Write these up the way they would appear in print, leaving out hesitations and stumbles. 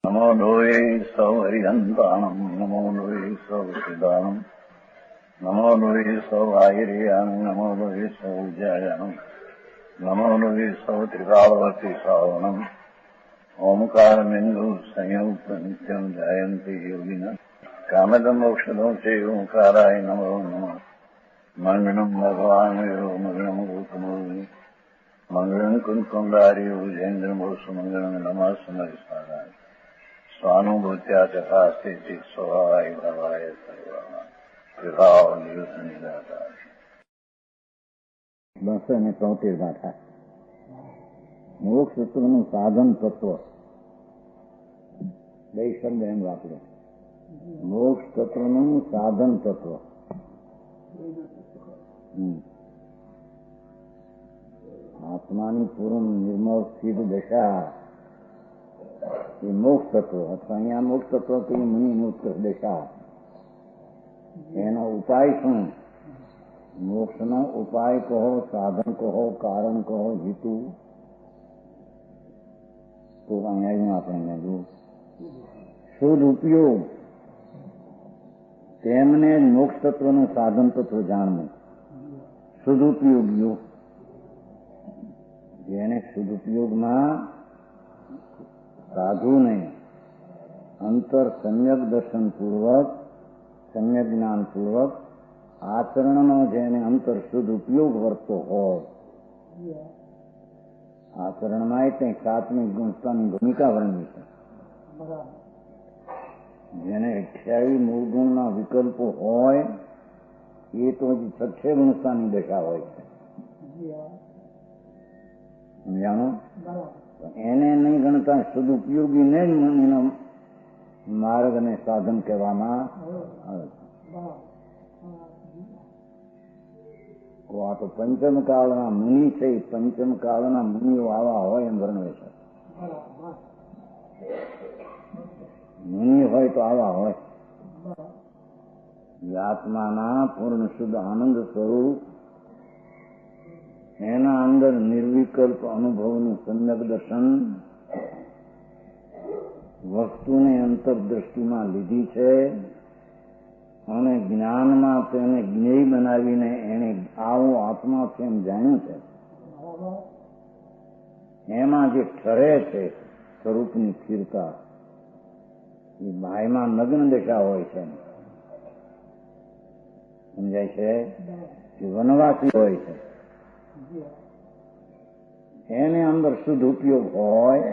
નમો લોહે સૌ હરિહંતાણમ નમો લોહે સૌ સિદાનમ નમો લોહે સૌ આયર્યાણમ નમો લોહે સૌ જયાણમ નમો લોહે સૌ ત્રિકાળવતી સાવણમ ઓમકાર બિંદુ સંયુક્ત નિત્યમ જયંતિ યોગિના કામદમ મોક્ષદો છે ઓંકારાય નમો નમઃ મંગળમ ભગવાન વીરો મંગળમ ગૌતમોની મંગળમ કુંકુંડાર્યો જૈન્દ્રમોષ મંગળમ નમઃ સમરિસારાય સ્વાનુભૂત્યા ચકાસ્તે સ્વભાવાય ભવાય સર્વા વિભાવ નિયુદ્ધ નિરાકાર 273 ગાથા. મોક્ષ સૂત્રનું સાધન તત્વ બે શબ્દ એમ વાપરે. મોક્ષ તત્વનું સાધન તત્વ. આત્માની પૂર્ણ નિર્મળ સ્થિત દશા એ મોક્ષ તત્વ, અથવા અહીંયા મોક્ષ તત્વ કે મુનિ મુક્ત દશા. એનો ઉપાય શું? મોક્ષનો ઉપાય કહો, સાધન કહો, કારણ કહો, હેતુ તો અહીંયા આપણે જો શુદ્ધ ઉપયોગ તેમને મોક્ષ તત્વનું સાધન તત્વ જાણવું. શુદ્ધ ઉપયોગીઓ જેને શુદ્ધ ઉપયોગમાં સાધુને અંતર સમ્યક દર્શન પૂર્વક, સમ્યક જ્ઞાન પૂર્વક આચરણનો જેને અંતર શુદ્ધ ઉપયોગ વર્તો હોય, આચરણમાં તે સાત્વિક ગુણતાની ભૂમિકા વર્ણવી છે. જેને 28 મૂળ ગુણના વિકલ્પો હોય એ તો હજી 6 ગુણતાની દશા હોય છે. સમજાણો? એને નહીં ગણતા શુદ્ધ ઉપયોગીને જ મુનિનો માર્ગ અને સાધન કહેવામાં આવે છે. આ તો પંચમ કાળના મુનિ છે. પંચમ કાળના મુનિઓ આવા હોય એમ વર્ણવે છે. મુનિ હોય તો આવા હોય. આત્માના પૂર્ણ શુદ્ધ આનંદ સ્વરૂપ, એના અંદર નિર્વિકલ્પ અનુભવનું સમ્યક દર્શન, વસ્તુને અંતરદ્રષ્ટિમાં લીધી છે અને જ્ઞાનમાં તેને જ્ઞેય બનાવીને એને આવો આત્મા છે એમ જાણ્યું છે. એમાં જે ઠરે છે સ્વરૂપની સ્થિરતા, એ બાહ્યમાં નગ્ન દશા હોય છે. સમજાય છે? કે વનવાસી હોય છે. એને અંદર શુદ્ધ ઉપયોગ હોય,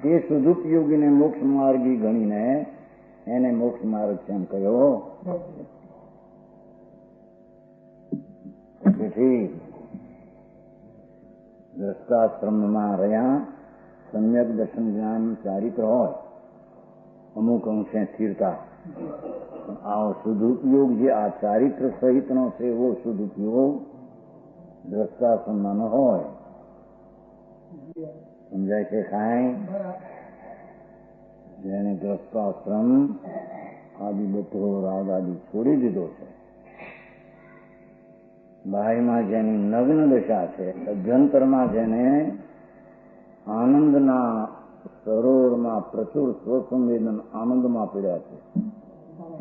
તે શુદ્ધ ઉપયોગીને મોક્ષ માર્ગી ગણીને એને મોક્ષ માર્ગ છે એમ કહ્યો. તેથી દ્રષ્ટાશ્રમમાં રહ્યા સમ્યક દર્શન જ્ઞાન ચારિત્ર હોય, અમુક અંશે સ્થિરતા. આવો શુદ્ધ ઉપયોગ જે આ ચારિત્ર સહિતનો છે એવો શુદ્ધ ઉપયોગ દ્રષ્ટાશ્રમમાં ન હોય. સમજાય છે? કાંઈ જેને દ્રષ્ટાશ્રમ આદિ બધો રાગ આદિ છોડી દીધો છે, બાહ્યમાં જેની નગ્ન દશા છે, અભ્યંતરમાં જેને આનંદના સરોવરમાં પ્રચુર સ્વસંવેદન આનંદમાં પીડ્યા છે,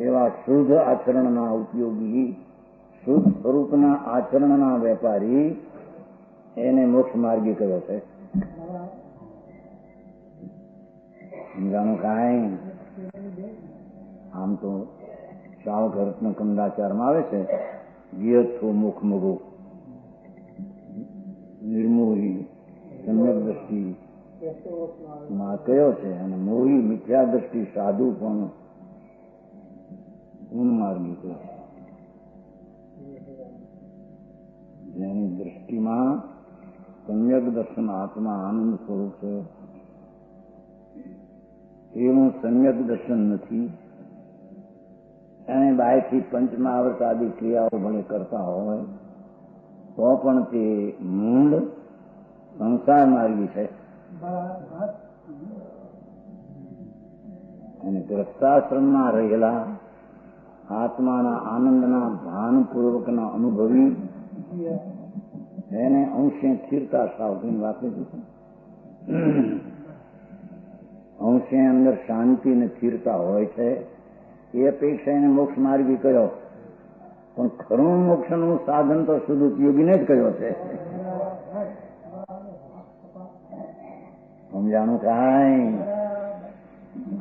એવા શુદ્ધ આચરણના ઉપયોગી, શુદ્ધ સ્વરૂપના આચરણના વેપારી, એને મોક્ષ માર્ગી કહ્યો છે. સમજાણું? કાંઈ આમ તો શાવકરત્ન કંદાચારમાં આવે છે, ગિયથો મુખ મગો નિર્મોહી સમ્યક દ્રષ્ટિ માં કયો છે, અને મોહી મિથ્યા દ્રષ્ટિ સાધુ પણ ગુણમાર્ગી કયો. જેની દ્રષ્ટિમાં સમ્યક દર્શન આત્મા આનંદ સ્વરૂપ છે એવું સમ્યક દર્શન નથી. એને બાયથી પંચમહાવર્ત આદિ ક્રિયાઓ ભલે કરતા હોય તો પણ તે મૂળ સંસાર માર્ગી છે. અને દ્રષ્ટાશ્રમમાં રહેલા આત્માના આનંદના ભાનપૂર્વકના અનુભવી, એને અંશે સ્થિરતા સાવધાની વાત લીધી છે. અંશે અંદર શાંતિ ને સ્થિરતા હોય છે એ અપેક્ષા એને મોક્ષ માર્ગી કયો, પણ ખરું મોક્ષનું સાધન તો સદુપયોગીને જ કયો છે. સમજાણું કાંઈ?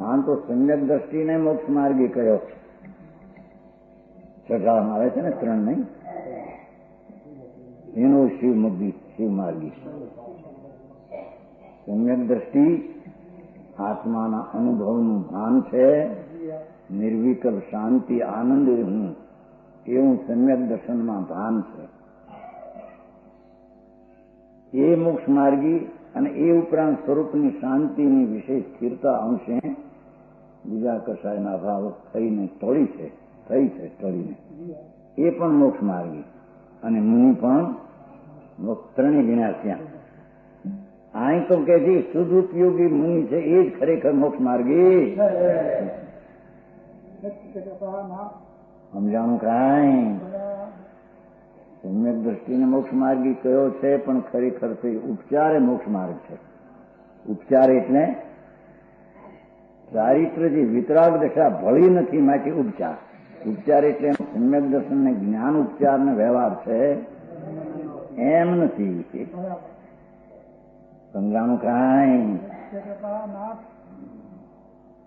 આમ તો સમ્યક દ્રષ્ટિને મોક્ષ માર્ગી કયો. ચઢાવવામાં આવે છે ને 3 નહીં, એનો શિવ માર્ગી. સમ્યક દ્રષ્ટિ આત્માના અનુભવનું ભાન છે, નિર્વિકલ્પ શાંતિ આનંદ હું એવું સમ્યક દર્શનમાં ભાન છે. એ મોક્ષ માર્ગી અને એ ઉપરાંત સ્વરૂપની શાંતિની વિશેષ સ્થિરતા અંશે બીજા કશાયના અભાવ થઈને ટળી છે, થઈ છે ટળીને, એ પણ મોક્ષ માર્ગી. અને મુનિ પણ ત્રણેય ગણ્યા ત્યાં. અહીં તો કે છે સદુપયોગી મુનિ છે એ જ ખરેખર મોક્ષ માર્ગી. સમજાણું કાંઈ? સમ્યક દ્રષ્ટિને મોક્ષ માર્ગી કયો છે, પણ ખરેખર તો ઉપચારે મોક્ષ માર્ગ છે. ઉપચાર એટલે ચારિત્ર જે વિતરાગ દશા ભળી નથી માટે ઉપચાર. ઉપચાર એટલે સમ્યક દર્શન ને જ્ઞાન ઉપચાર ને વ્યવહાર છે એમ નથી. સમજાણું કાંઈ?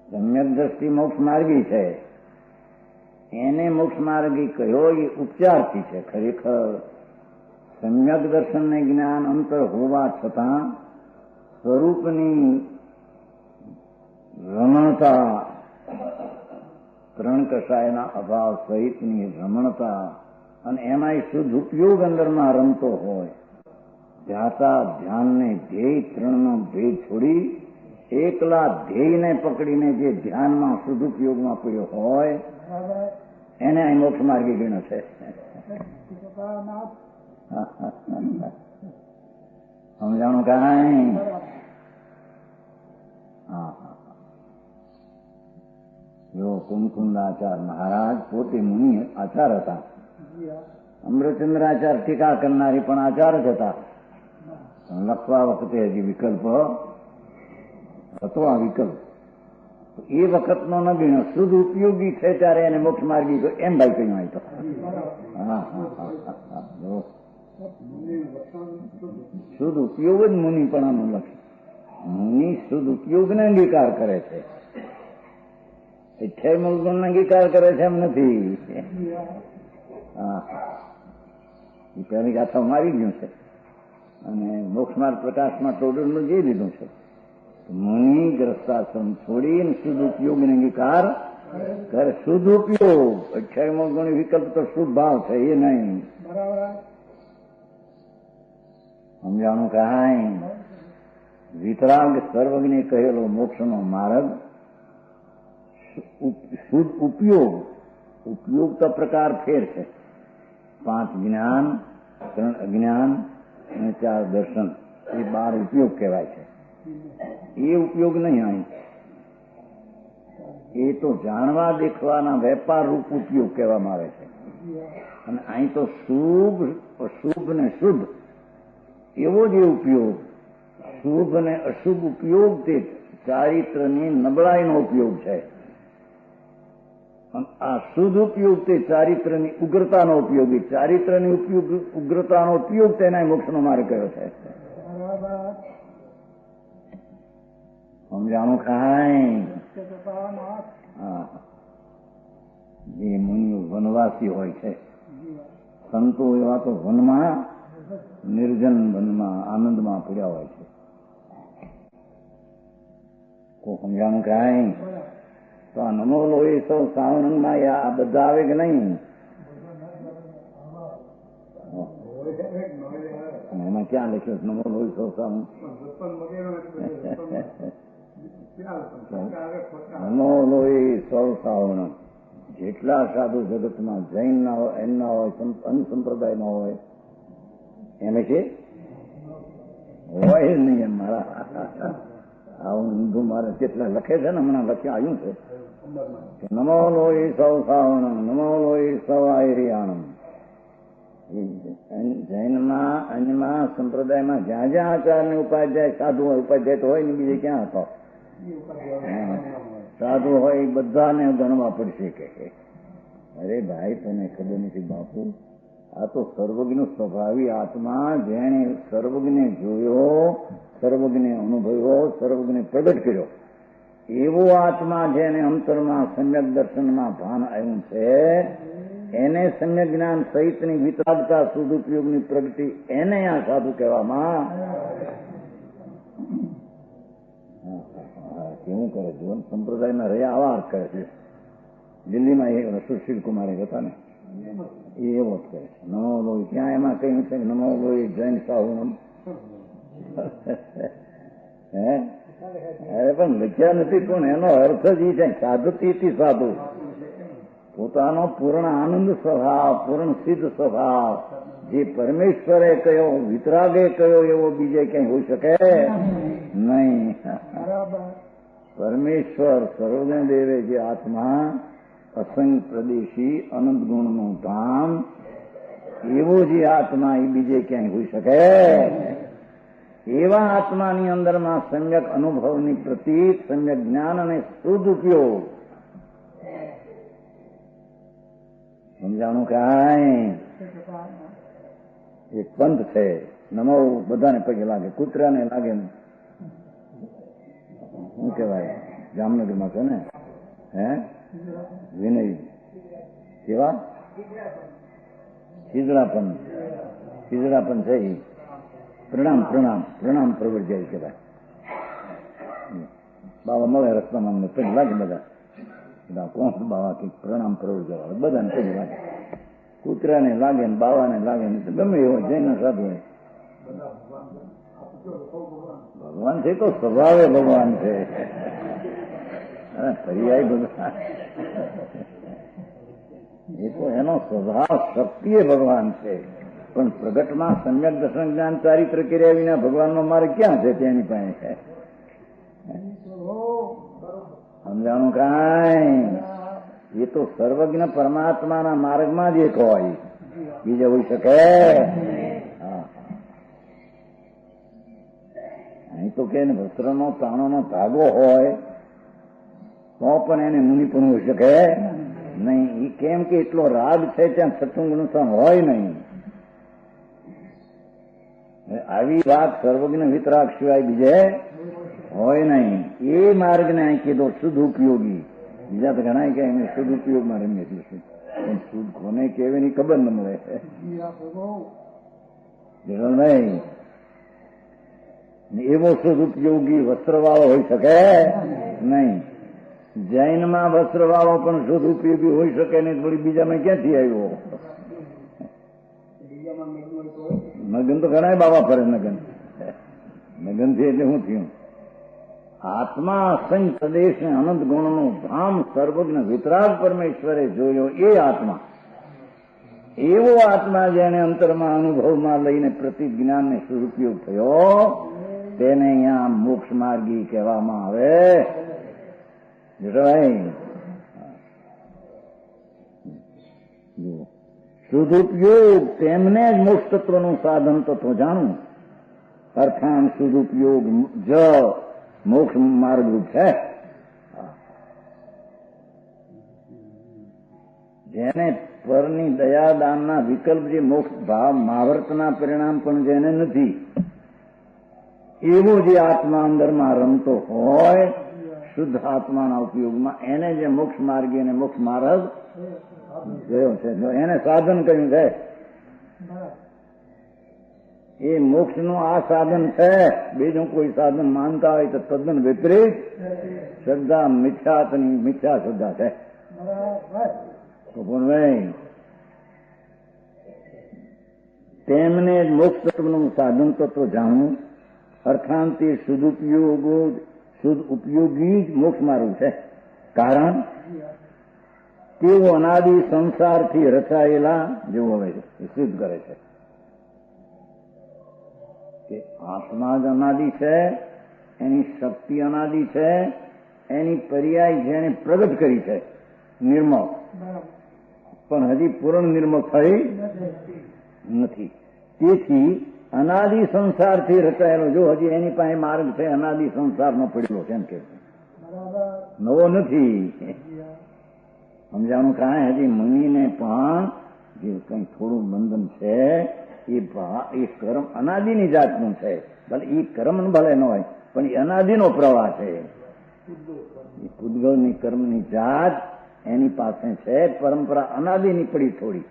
સમ્યક દ્રષ્ટિ મોક્ષ માર્ગી છે, એને મોક્ષ માર્ગી કયો એ ઉપચારથી છે. ખરેખર સમ્યક દર્શન ને જ્ઞાન અંતર હોવા છતાં સ્વરૂપની રમણતા, 3 કશાયના અભાવ સહિતની રમણતા અને એમાંય શુદ્ધ ઉપયોગ અંદરમાં રમતો હોય, ધ્યાતા ધ્યાનને ધ્યેય 3નો ભેદ છોડી એકલા ધ્યેયને પકડીને જે ધ્યાનમાં શુદ્ધ ઉપયોગમાં પડ્યો હોય એને અહીં મોક્ષ માર્ગી ગણ્યો છે. સમજાણું કાંઈ? જો કુમકુંદાચાર મહારાજ પોતે મુનિ આચાર હતા. અમૃતચંદ્રાચાર ટીકા કરનારી પણ આચાર જ હતા. લખવા વખતે હજી વિકલ્પ હતો. આ વિકલ્પ એ વખતનો ન ગણ્યો, શુદ્ધ ઉપયોગી છે ત્યારે એને મોક્ષ માર્ગી એમ ભાઈ કહ્યું. હોય તો શુદ્ધ ઉપયોગ જ મુનિ પણ આનું લખે. મુનિ શુદ્ધ ઉપયોગને અંગીકાર કરે છે, 28 ગુણનો અંગીકાર કરે છે એમ નથી. એ પહેલી ગાથા મારી ગયું છે અને મોક્ષમાર્ગ પ્રકાશમાં ટોડલનું જે લીધું છે. મુનિ ગ્રસ્તાશ્રમ છોડીને શુદ્ધ ઉપયોગ અંગીકાર કરે. શુદ્ધ ઉપયોગ 28 ગુણ વિકલ્પ તો શુદ્ધ ભાવ છે એ નહીં. સમજાણું કાંઈ? વિતરાગ સર્વજ્ઞ કહેલો મોક્ષનો માર્ગ શુદ્ધ ઉપયોગ. ઉપયોગ તો પ્રકાર ફેર છે. 5 જ્ઞાન, 3 અજ્ઞાન અને 4 દર્શન, એ 12 ઉપયોગ કહેવાય છે. એ ઉપયોગ નહીં અહીં. એ તો જાણવા દેખવાના વેપાર રૂપ ઉપયોગ કહેવામાં આવે છે. અને અહીં તો શુભ, અશુભ ને શુદ્ધ એવો જે ઉપયોગ, શુભ અને અશુભ ઉપયોગ તે ચારિત્રની નબળાઈનો ઉપયોગ છે. આ શુદ્ધ ઉપયોગ તે ચારિત્રની ઉગ્રતાનો ઉપયોગ, ચારિત્રની ઉગ્રતાનો ઉપયોગ તેના મોક્ષનો માર્ગ કયો છે. સમજાણું કાંઈ? જે મુનિઓ વનવાસી હોય છે, સંતો એવા તો વનમાં નિર્જન વનમાં આનંદમાં પડ્યા હોય છે. સમજાણું કાંઈ? તો આ નમો લોહી સૌ સાવરણમાં આ બધા આવે કે નહીં? એમાં ક્યાં લખ્યું નમો લોહી સૌ સાવરણ? નમો લોહી સૌ સાવરણ. જેટલા સાધુ જગતમાં જૈન ના હોય, એમ ના હોય, અનુસંપ્રદાય ના હોય, એને છે હોય નહીં. એમ મારા આવું ઊંધું મારે કેટલા લખે છે ને, હમણાં લખ્યા આવ્યું છે. નમો લોહી સૌ સાવણમ, નમો લોહી સૌ આયરિયાણમ. જૈનમાં, અન્યમાં, સંપ્રદાયમાં જ્યાં જ્યાં આચાર્ય ઉપાધ્યાય સાધુ હોય, ઉપાધ્યાય તો હોય ને બીજે ક્યાં હતો, સાધુ હોય બધાને ગણવા પડશે કે અરે ભાઈ તને ખબર નથી બાપુ, આ તો સર્વજ્ઞ સ્વભાવી આત્મા જેણે સર્વજ્ઞ જોયો, સર્વજ્ઞ અનુભવ્યો, સર્વજ્ઞ પ્રગટ કર્યો એવો આત્મા જેને અંતરમાં સમ્યક દર્શનમાં ભાન આવ્યું છે એને સમ્યક જ્ઞાન સહિતની વિતરાગતા સદુપયોગની પ્રગતિ એને આ સાધુ કહેવામાં. કેવું કરે જીવન સંપ્રદાયના રહ્યા આવા અર્થ કરે છે. દિલ્હીમાં એ સુશીલ કુમારે હતા ને એ એવો જ કરે છે. નમો લોહી ત્યાં એમાં કહ્યું છે નમો લોહી જૈન સાહુ હે અરે પણ લખ્યા નથી કોણ, એનો અર્થ જ એ છે સાધુથી સાધુ પોતાનો પૂર્ણ આનંદ સ્વભાવ, પૂર્ણ સિદ્ધ સ્વભાવ જે પરમેશ્વરે કયો, વિતરાગે કયો એવો બીજે ક્યાંય હોઈ શકે નહીં. પરમેશ્વર સર્વજ્ઞ દેવે જે આત્મા અસંગ પ્રદેશી અનંત ગુણનું ધામ એવો જે આત્મા એ બીજે ક્યાંય હોઈ શકે એવા આત્માની અંદરમાં સમ્યક અનુભવની પ્રતીક, સમ્યક જ્ઞાન અને શુદ્ધ ઉપયોગ સમજાણું કાંઈ. એક પંથ છે નમો બધાને પગે લાગે, કૂતરાને લાગે ને શું કહેવાય જામનગરમાં છે ને હે વિનય કેવા ખીજડાપન છે એ પ્રણામ પ્રણામ પ્રણામ પ્રવર્જાય કહેવાય. બાબા મળે રસ્તામાં અમને પગે લાગે બધા કોણ બાવા કે પ્રણામ પ્રવર્જાય બધાને પગે લાગે, કૂતરાને લાગે ને બાવાને લાગે ને ગમે એવો જૈન સાધુ હોય. ભગવાન છે તો સ્વભાવે ભગવાન છે, પર્યાય ભગવાન એ તો એનો સ્વભાવ શક્તિ ભગવાન છે. પણ પ્રગટમાં સમ્યક દર્શન જ્ઞાન ચારિત્ર કર્યા વિના ભગવાનનો માર્ગ ક્યાં છે તેની પાસે સમજાણું કાંઈ. એ તો સર્વજ્ઞ પરમાત્માના માર્ગમાં જ એક હોય, બીજે હોઈ શકે. અહીં તો કે વસ્ત્રનો તાણોનો ધાગો હોય તો પણ એને મુનિ પણ હોઈ શકે નહીં. એ કેમ કે એટલો રાગ છે ત્યાં સત્સંગનું સ્થાન હોય નહીં. આવી વાત સર્વજ્ઞ વિતરાગ સિવાય બીજે હોય નહીં. એ માર્ગને અહીં કીધો શુદ્ધ ઉપયોગી. બીજા તો ઘણા કે એમને શુદ્ધ ઉપયોગમાં રમીએ છીએ, પણ શુદ્ધ કોને કેવી ની ખબર ન મળે નહીં. એવો શુદ્ધ ઉપયોગી વસ્ત્રવાળો હોઈ શકે નહીં. જૈનમાં વસ્ત્રવાળો પણ શુદ્ધ ઉપયોગી હોઈ શકે નહીં, થોડી બીજામાં ક્યાંથી આવ્યો? નગન તો ઘણા બાબા ફરે નગન થી એટલે શું થયું? આત્મા અસંગ પ્રદેશ ને અનંત ગુણનું ધામ સર્વજ્ઞ વિતરાગ પરમેશ્વરે જોયો એ આત્મા, એવો આત્મા જેને અંતરમાં અનુભવમાં લઈને પ્રતિજ્ઞાનને સદુપયોગ થયો તેને અહીંયા મોક્ષ માર્ગી કહેવામાં આવે. સદુપયોગ તેમને જ મોક્ષ તત્વનું સાધન તત્વ જાણવું. અર્થાન સદુપયોગ જ મોક્ષ માર્ગ છે. જેને પરની દયાદાનના વિકલ્પ જે મોક્ષ ભાવ મહાવર્તના પરિણામ પણ જેને નથી એવો જે આત્મા અંદરમાં રમતો હોય શુદ્ધ આત્માના ઉપયોગમાં એને જે મોક્ષ માર્ગી અને મોક્ષ માર્ગ ગયો છે, એને સાધન કર્યું છે. એ મોક્ષનું આ સાધન છે. બીજું કોઈ સાધન માનતા હોય તો તદ્દન વિપરીત શ્રદ્ધા મિથ્યા શ્રદ્ધા છે. તેમને મોક્ષ તત્વનું સાધન તત્વ જાણવું અર્થાંતે શુદ્ધ ઉપયોગી જ મોક્ષ માર્ગ છે. કારણ તેઓ અનાદિ સંસારથી રચાયેલા જેવું હવે સિદ્ધ કરે છે કે આત્મા જ અનાદિ છે, એની શક્તિ અનાદિ છે, એની પર્યાય જેને પ્રગટ કરી છે નિર્મળ, પણ હજી પૂર્ણ નિર્મળ થઈ નથી. તેથી અનાદિ સંસારથી રચાયેલો જો હજી એની પાસે માર્ગ છે અનાદિ સંસારનો પડેલો છે એમ કે નવો નથી. સમજાણું કાંઈ હજી મુનિને પણ જે કઈ થોડું બંધન છે એ કર્મ અનાદિની જાતનું છે. ભલે એ કર્મ ભલે ન હોય પણ એ અનાદિનો પ્રવાહ છે. એ પૂતગલની કર્મની જાત એની પાસે છે. પરંપરા અનાદિની પડી થોડી.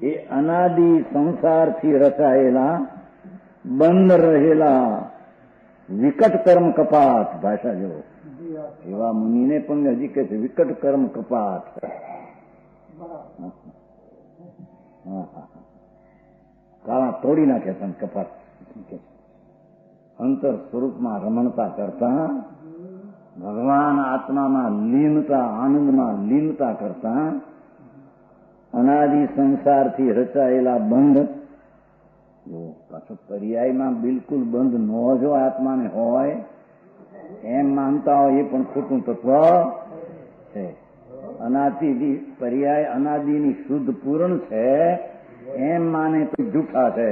એ અનાદિ સંસારથી રચાયેલા બંધ રહેલા વિકટ કર્મ કપાટ, ભાષા જો એવા મુનિને પણ હજી કે છે વિકટ કર્મ કપાટ. કાળા તોડી નાખે પણ કપાટ. અંતર સ્વરૂપમાં રમણતા કરતા, ભગવાન આત્મામાં લીનતા, આનંદમાં લીનતા કરતા અનાદિ સંસારથી રચાયેલા બંધ, જો પાછો પર્યાયમાં બિલકુલ બંધ ન જો આત્માને હોય એમ માનતા હોય એ પણ ખોટું તત્વ છે. અનાદિ પર્યાય અનાદિની શુદ્ધ પૂર્ણ છે એમ માને તો જૂઠા છે.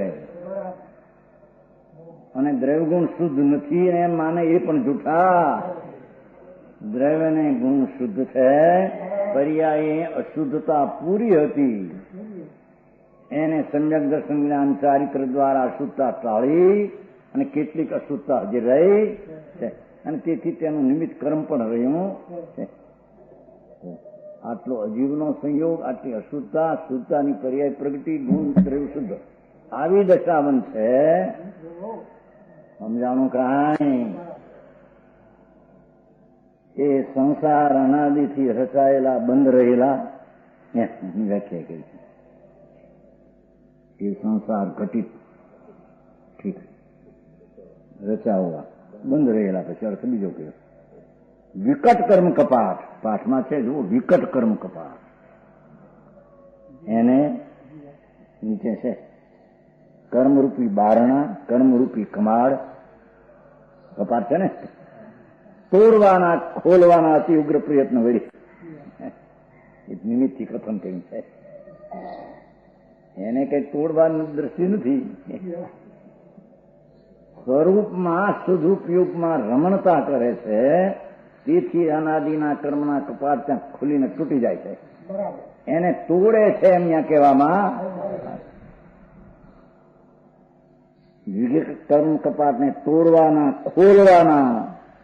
અને દ્રવ્યગુણ શુદ્ધ નથી એમ માને એ પણ જૂઠા. દ્રવ્યને ગુણ શુદ્ધ છે, પર્યાયે અશુદ્ધતા પૂરી હતી. એને સમ્યક દર્શન જ્ઞાન ચારિત્ર દ્વારા અશુદ્ધતા ટાળી અને કેટલીક અશુદ્ધતા હજી રહી છે અને તેથી તેનું નિમિત્ત કર્મ પણ રહ્યું છે. આટલો અજીવનો સંયોગ, આટલી અશુદ્ધતા, શુદ્ધતાની પર્યાય પ્રગતિ, ગુણ દ્રવ્ય શુદ્ધ, આવી દશા બનશે. સમજાણું કાંઈ? એ સંસાર અનાદિથી રચાયેલા બંધ રહેલા વ્યાખ્યા કરી છે. એ સંસાર ઘટિત ઠીક રચાવવા બંધ રહેલા. પછી અર્થ બીજો કયો વિકટ કર્મ કપાટ. પાઠમાં છે જુઓ, વિકટ કર્મ કપાટ. એને નીચે છે કર્મરૂપી બારણા, કર્મરૂપી કમાડ. કપાટ છે ને, તોડવાના ખોલવાના અતિ ઉગ્ર પ્રયત્ન વળી નિમિત્તથી કથન કર્યું છે. એને કઈ તોડવાની દ્રષ્ટિ નથી. સ્વરૂપમાં સદુપયોગમાં રમણતા કરે છે. તેથી અનાદિના કર્મના કપાટ ત્યાં ખુલીને તૂટી જાય છે. એને તોડે છે એમ ત્યાં કહેવામાં. વિવેક કર્મ કપાટને તોડવાના ખોલવાના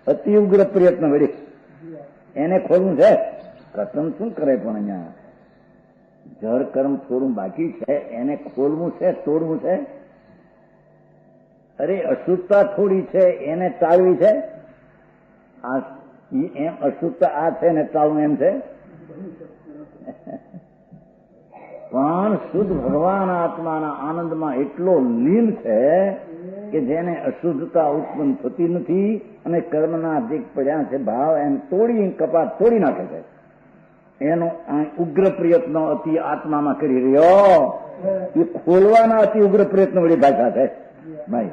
અતિ ઉગ્ર પ્રયત્ન વળી એને ખોલવું છે. કથન શું કરે પણ અહીંયા જળ કર્મ થોડું બાકી છે, એને ખોલવું છે, તોડવું છે. અરે અશુદ્ધતા થોડી છે એને ટાળવી છે. એમ અશુદ્ધતા આ છે ને ટાળવું એમ છે. પણ શુદ્ધ ભગવાન આત્માના આનંદમાં એટલો લીન છે કે જેને અશુદ્ધતા ઉત્પન્ન થતી નથી અને કર્મના જે પડ્યા છે ભાવ એમ તોડી કપાટ તોડી નાખે છે. એનો ઉગ્ર પ્રયત્ન અતિ આત્મામાં કરી રહ્યો એ ખોલવાના અતિ ઉગ્ર પ્રયત્ન વળી ભાષા છે ભાઈ.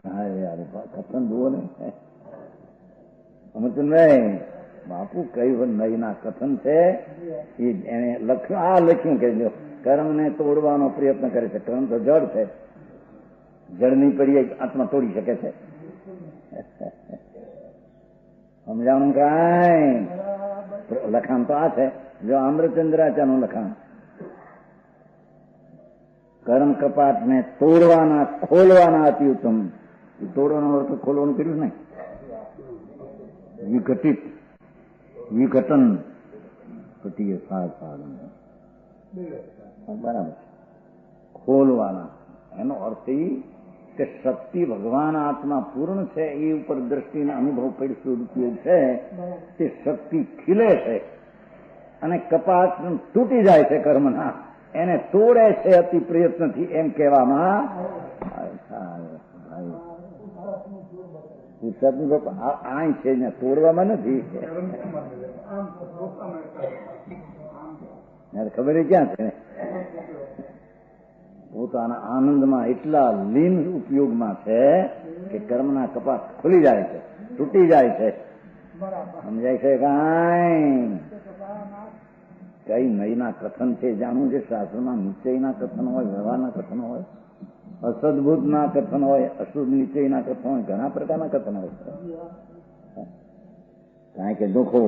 હા યાર કથન જુઓ ને અમરચંદભાઈ, બાપુ કયું નહીના કથન છે. એને લખ્યું કે જો કર્મને તોડવાનો પ્રયત્ન કરે છે. કર્મ તો જળ છે, જળની પડી આત્મા તોડી શકે છે. સમજાણું કાંઈ? લખાણ તો આ છે. જો અમરચંદ્રાચાર્યનું લખાણ કર્મ કપાટને તોડવાના ખોલવાના અતિ ઉત્તમ. તોડવાનો અર્થ ખોલવાનું કર્યું ને. વિઘટિત વિઘટન પ્રત્યે સાધન બરાબર. ખોલવાના એનો અર્થ એ કે શક્તિ ભગવાન આત્મા પૂર્ણ છે એ ઉપર દ્રષ્ટિના અનુભવ પડી ઉપયોગ છે. તે શક્તિ ખીલે છે અને કપાટ તૂટી જાય છે કર્મના. એને તોડે છે અતિ પ્રયત્નથી એમ કહેવામાં. આ છે ને તોડવામાં નથી. ખબર ક્યાં છે? પોતાના આનંદમાં એટલા લીન ઉપયોગમાં છે કે કર્મના કપાટ ખુલી જાય છે, તૂટી જાય છે. સમજાય છે કાંઈ? કઈ નહીના કથન છે જાણવું છે. શાસ્ત્રમાં નિશ્ચયના કથન હોય, વ્યવહારના કથન હોય, અસદભૂતના કથન હોય, અશુદ્ધ નિશ્ચયના કથન હોય, ઘણા પ્રકારના કથન હોય. કારણ કે દુઃખો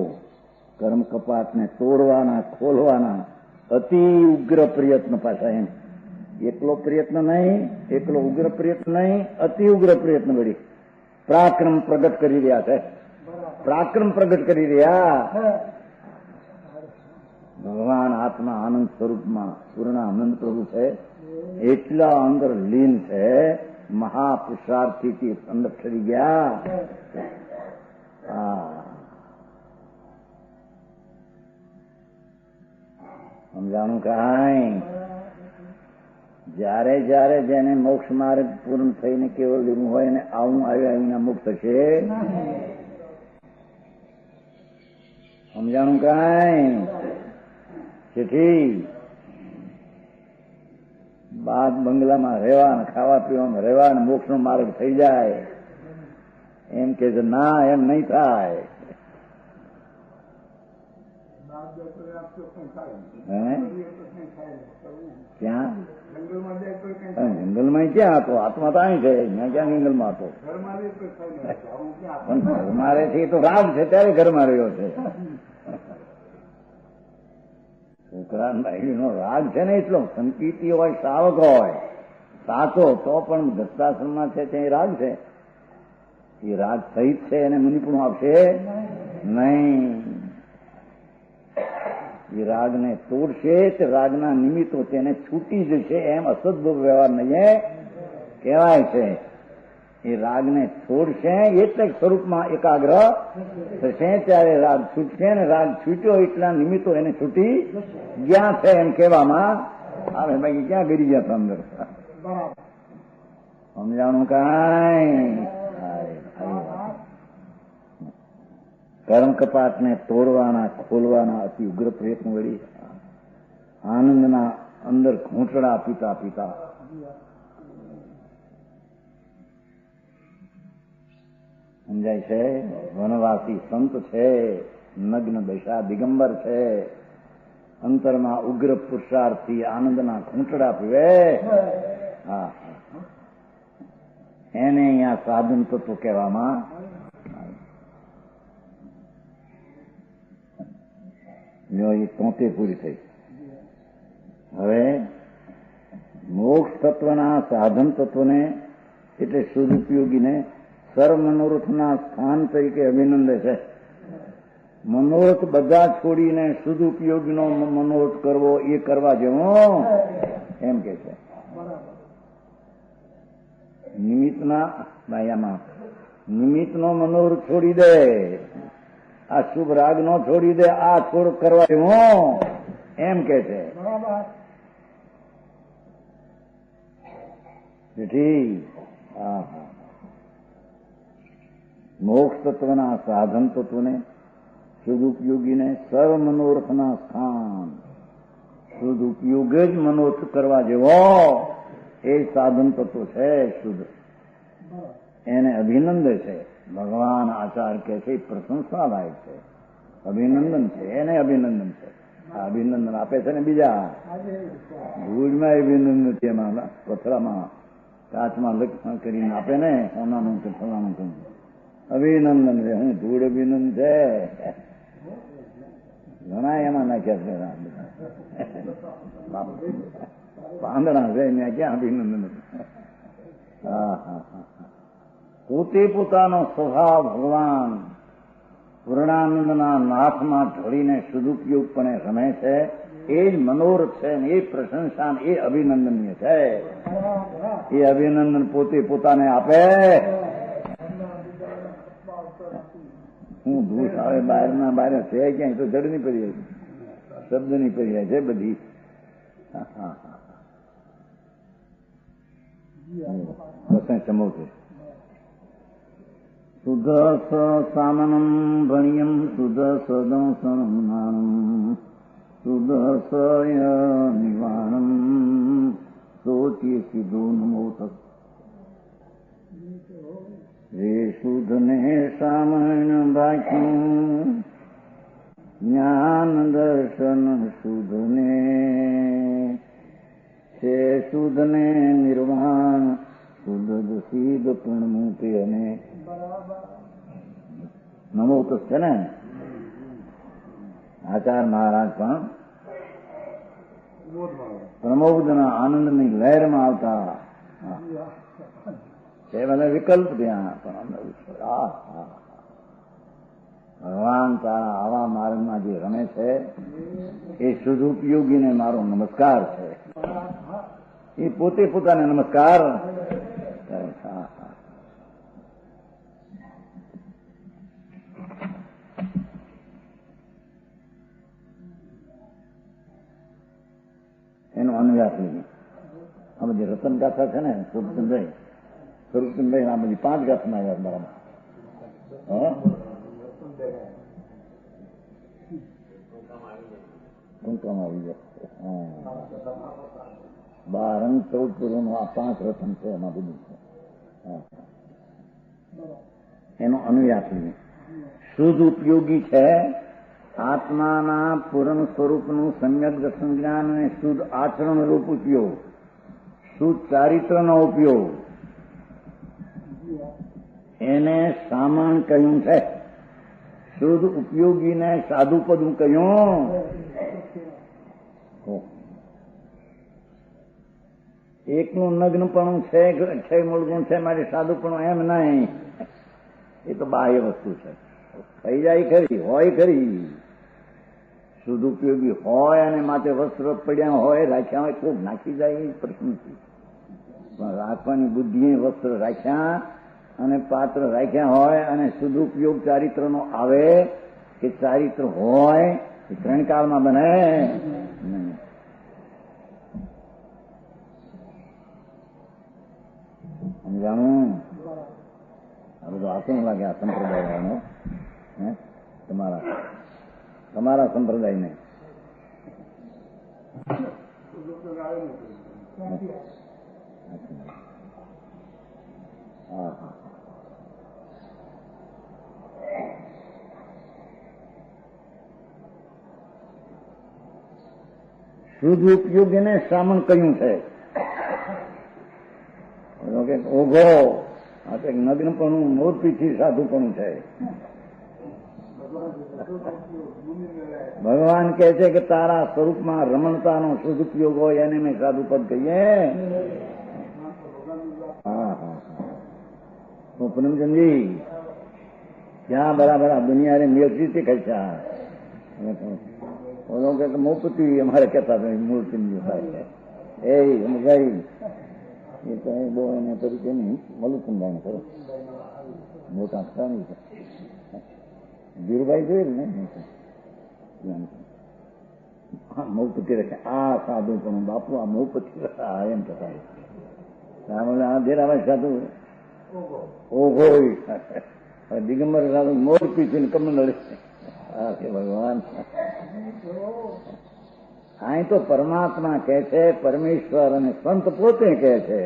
કર્મ કપાટને તોડવાના ખોલવાના અતિ ઉગ્ર પ્રયત્ન પાછા એમ. એકલો પ્રયત્ન નહીં, એકલો ઉગ્ર પ્રયત્ન નહીં, અતિ ઉગ્ર પ્રયત્ન વળી પરાક્રમ પ્રગટ કરી રહ્યા છે. પરાક્રમ પ્રગટ કરી રહ્યા. ભગવાન આત્મા આનંદ સ્વરૂપમાં પૂર્ણ આનંદ પ્રભુ છે, એટલા અંદર લીન છે. મહાપુરુષાર્થીથી અંદર ઠરી ગયા. સમજાણું કાંઈ? જયારે જયારે જેને મોક્ષ માર્ગ પૂર્ણ થઈને કેવળ લીધું હોય ને આવું આવ્યા એના મુક્ત છે. સમજાણું કાંઈ? જેથી બાદ બંગલામાં રહેવા, ખાવા પીવામાં રહેવા, મોક્ષ નો માર્ગ થઈ જાય એમ કે ના, એમ નહીં થાય. ક્યાં જંગલમાં ક્યાં હતો? આત્મા તો અહીં છે, ત્યાં ક્યાં જંગલમાં હતો? પણ ઘરમાં રહે છે તો રાગ છે ત્યારે ઘરમાં રહ્યો છે. છોકરા નો રાગ છે ને એટલો સંકીર્તિ હોય, શ્રાવક હોય સાચો તો પણ દત્તાશ્રમમાં છે ત્યાં રાગ છે. એ રાગ સહિત છે એને મુનિપણું આપશે નહીં. એ રાગને તોડશે તે રાગના નિમિત્તો તેને છૂટી જશે એમ અસદભોગ વ્યવહાર નહીં કહેવાય છે. એ રાગને છોડશે એટલે સ્વરૂપમાં એકાગ્ર થશે ત્યારે રાગ છૂટશે ને રાગ છૂટ્યો એટલા નિમિત્તો એને છૂટી ગયા છે એમ કહેવામાં આવે. બાકી ક્યાં ગરી ગયા હતા અંદર? સમજાણું કાંઈ? કર્મ કપાટને તોડવાના ખોલવાના અતિ ઉગ્ર પ્રયત્ન વળી આનંદના અંદર ઘૂંટડા પીતા પીતા સમજાય છે. વનવાસી સંત છે, નગ્ન દશા દિગંબર છે, અંતરમાં ઉગ્ર પુરુષાર્થી આનંદના ઘૂંટડા પીવે. હા, એને અહીંયા સાધન તત્વ કહેવામાં. એ 73 પૂરી થઈ. હવે મોક્ષ તત્વના સાધન તત્વને એટલે સદુપયોગીને સર્વ મનોરથના સ્થાન તરીકે અભિનંદે છે. મનોરથ બધા છોડીને સદુપયોગીનો મનોરથ કરવો એ કરવા જેવો એમ કે છે. નિમિત્તના ભાયામાં નિમિત્તનો મનોરથ છોડી દે, આ શુભ રાગ નો છોડી દે, આ છોડ કરવા જેવો એમ કે છે. મોક્ષ તત્વના સાધન તત્વને સદુપયોગીને સર્વ મનોરથના સ્થાન, સદુપયોગ જ મનોરથ કરવા જેવો એ સાધન તત્વ છે શુદ્ધ. એને અભિનંદન છે. ભગવાન આચાર્ય કે છે પ્રશંસા લાયક છે, અભિનંદન છે, એને અભિનંદન છે. આ અભિનંદન આપે છે ને બીજા ભૂજમાં અભિનંદન છે, એમાં પથરામાં કાચમાં લક્ષણ કરીને આપે ને સોનાનું કે ફલાનું કે અભિનંદન છે. હું ધૂળ અભિનંદન છે ઘણા એમાં નાખ્યા છે, પાંદડા છે ત્યાં ક્યાં અભિનંદન. હા હા હા, પોતે પોતાનો સ્વભાવ ભગવાન પૂર્ણાનંદના નાથમાં ઢળીને સદુપયોગપણે રમે છે. એ જ મનોરથ છે ને એ પ્રશંસા એ અભિનંદનીય છે. એ અભિનંદન પોતે પોતાને આપે. હું ધૂળ આવે બહારના બહાર છે ક્યાંય તો જડ નહીં પડી જાય, શબ્દ નહીં પડી જાય છે બધી. ચમો છે. શુદ્ધ સ સામનમ ભણ્યમ શુદ્ધ સદંસનમ શુદ્ધ સય નિવાણમ સોચી સીધું નમોત. રે શુદ્ધ ને સામણ ભાખ્યું જ્ઞાન દર્શન શુદ્ધ ને છે, શુદ્ધ ને નિર્વાણ શુદ્ધ સીધ પૂર્ણમૂર્તિ. અને નમો તો છે ને આચાર્ય મહારાજ પણ પ્રમોદના આનંદની લહેરમાં આવતા. તે બધા વિકલ્પ ત્યાં પણ ભગવાન તારા આવા માર્ગમાં જે રમે છે એ સદુપયોગીને મારો નમસ્કાર છે. એ પોતે પોતાને નમસ્કાર એનો અનુયાસ લઈએ. આ બધી રતન ગાથા છે ને સ્વરૂપચંદ્રભાઈ આ બધી 5 ગાથામાં આવ્યા બરાબર. ટૂંકામાં આવી જાય. 12 અંગ 14 પૂર્વનું આ 5 રતન છે એમાં બધું છે. એનો અનુયાસ લઈએ. શુદ્ધ ઉપયોગી છે આત્માના પૂર્ણ સ્વરૂપનું સમ્યક દર્શન જ્ઞાન અને શુદ્ધ આચરણ રૂપ ઉપયોગ, શુદ્ધ ચારિત્રનો ઉપયોગ, એને સામાન કહ્યું છે. શુદ્ધ ઉપયોગીને સાધુપદું કહ્યું. એકનું નગ્નપણું છે, 6 મૂળગુણ છે મારે સાધુપણું એમ નહીં. એ તો બાહ્ય વસ્તુ છે. થઈ જાય ખરી, હોય ખરી. શુદ્ધ ઉપયોગી હોય અને માટે વસ્ત્ર પડ્યા હોય, રાખ્યા હોય, ખૂબ નાખી જાય એ પ્રશ્ન છે. પણ રાખવાની બુદ્ધિએ વસ્ત્ર રાખ્યા અને પાત્ર રાખ્યા હોય અને શુદ્ધ ઉપયોગ ચારિત્રનો આવે કે ચારિત્ર હોય એ 3 કાળમાં બને નહીં. સમજાણું? આ બધું આસન લાગે આ સંપ્રદાયનો. તમારા સંપ્રદાયને શુદ્ધ ઉપયોગીને શ્રામણ કહ્યું છે. ઓઘો આ તો નગ્નપણું મૂર્તિથી સાધુપણું છે. ભગવાન કહે છે કે તારા સ્વરૂપમાં રમણતાનો શુદ્ધ ઉપયોગ હોય એને મેં સાધુપદ કહીએ. પૂનમચંદજી ક્યાં બરાબર આ દુનિયા મેળવી તે કહેતા ઓલો કે મોપતિ અમારે કહેતા મૂર્તિ થાય એ ગઈ એ તો બહુ એને તરીકે નહીં મળું સમજાય ખરો મોટા સ્થાની છે. ધીરુભાઈ જોયેલ ને મોપતિ રાખે આ સાધુ પણ બાપુ આ મોપતિ એમ કહેતા આ ધીરાભાઈ સાધુ ઓઘો દિગંબર સાધુ મોરપી છે કમલ હા કે ભગવાન. અહીં તો પરમાત્મા કહે છે, પરમેશ્વર અને સંત પોતે કહે છે.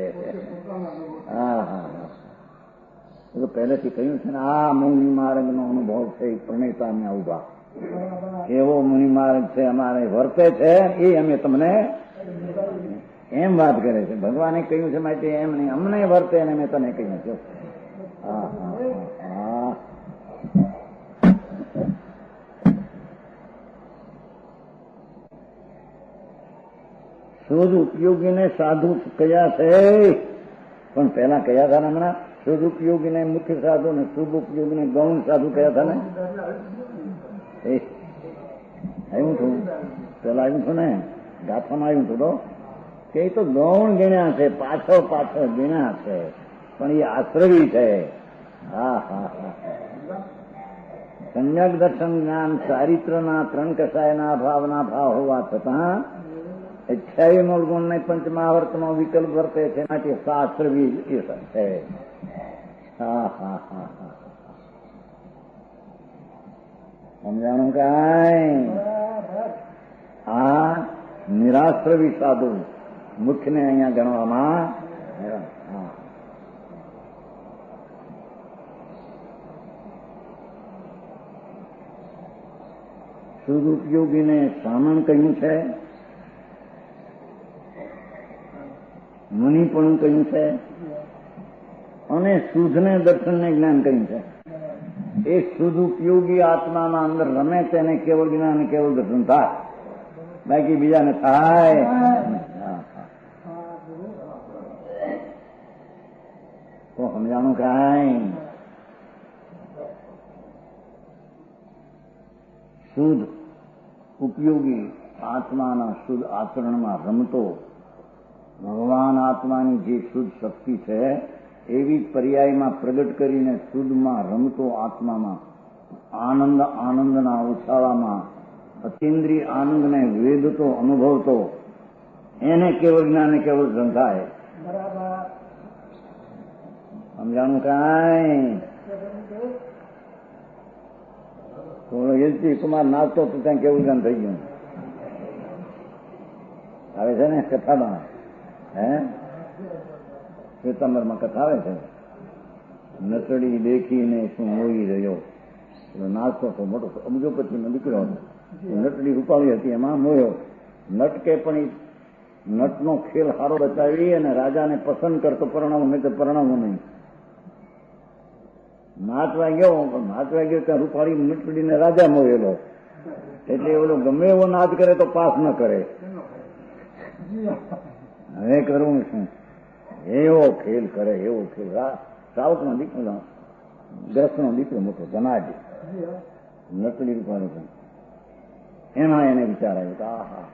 હા હા હા પહેલેથી કહ્યું છે ને આ મુનિ માર્ગનો અનુભવ છે પ્રણેતાને ઉભા એવો મુનિ માર્ગ છે અમારે વર્તે છે એ અમે તમને એમ વાત કરે છે. ભગવાને કહ્યું છે માટે એમ નહીં અમને વર્તે ને મેં તને કહ્યું છું. હા હા હા શુદ્ધ ઉપયોગીને સાધુ કયા છે પણ પેલા કયા હતા ને હમણાં શુદ્ધ ઉપયોગીને મુખ્ય સાધુ ને શુભ ઉપયોગીને ગૌણ સાધુ કયા હતા ને આવ્યું છું પેલા આવ્યું છું ને ગાથામાં આવ્યું છું તો કે એ તો ગૌણ ગણ્યા છે પાછળ પાછળ ગણ્યા છે પણ એ આશ્રવી છે. હા હા હા સમ્યક દર્શન જ્ઞાન ચારિત્રના 3 કસાયના ભાવના ભાવ હોવા છતાં 26 મૂળગુણ ને પંચમાવર્તનો વિકલ્પ વર્તે છે માટે શાસ્ત્રવી છે. હા હા હા હા સમજાણું કાંઈ? આ નિરાશ્રવી સાધુ મુખ્યને અહીંયા ગણવામાં શુદ્ધ ઉપયોગીને સામાન કહ્યું છે, મુનિપણું કહ્યું છે અને શુદ્ધને દર્શનને જ્ઞાન કહ્યું છે. એ શુદ્ધ ઉપયોગી આત્માના અંદર રમે તેને કેવળ જ્ઞાન કેવળ દર્શન થાય, બાકી બીજાને થાય. તો સમજાણું કાંઈ? શુદ્ધ ઉપયોગી આત્માના શુદ્ધ આચરણમાં રમતો ભગવાન આત્માની જે શુદ્ધ શક્તિ છે એવી પર્યાયમાં પ્રગટ કરીને શુદ્ધમાં રમતો આત્મામાં આનંદ આનંદના ઉછાળામાં અતિન્દ્રિય આનંદને વેદતો અનુભવતો એને કેવળ જ્ઞાન કેવળ સંથાય. સમજાણું કાંઈ? થોડો યજ્ઞ કુમાર નાચતો તો ત્યાં કેવું જ્ઞાન થઈ ગયું આવે છે ને કથામાં. શ્વેતાંબરમાં કથા આવે છે, નચડી દેખીને શું મોઈ રહ્યો, નાચતો તો મોટો અબજોપતિનો દીકરો હતો, નટડી રૂપાળી હતી એમાં મોયો. નટકે પણ નટનો ખેલ સારો બતાવી અને રાજાને પસંદ કરતો પરણાવું નહીં તો પરણાવું નહીં. નાચવા ગયો ત્યાં રૂપાળી નટડીને રાજા મોયેલો, એટલે એવો ગમે એવો નાચ કરે તો પાસ ન કરે. હવે કરવું શું? એવો ખેલ કરે, એવો ખેલ. સાવકનો દીકરો, ગ્રસ્તનો દીકરો મોટો જનાજ, નકલી રૂપાણી પણ. એમાં એને વિચાર આવ્યો કે આહા,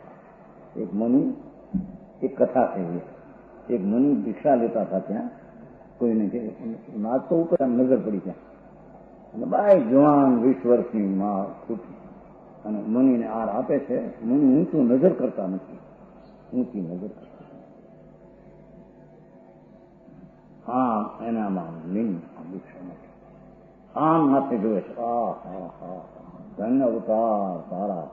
એક મુનિ, એક કથા થઈ, એક મુનિ ભિક્ષા લેતા હતા ત્યાં કોઈને કે નાચતો ઉપર નજર પડી ત્યાં, અને બાય જવાન 20 વર્ષની માં ખૂટી અને મુનિને આર આપે છે. મુનિ ઊંચું નજર કરતા નથી, ઊંચી નજર કરતા. હા, એનામાં લીન આમ હાથે જોવે છે. ધન્ય અવતાર તારા.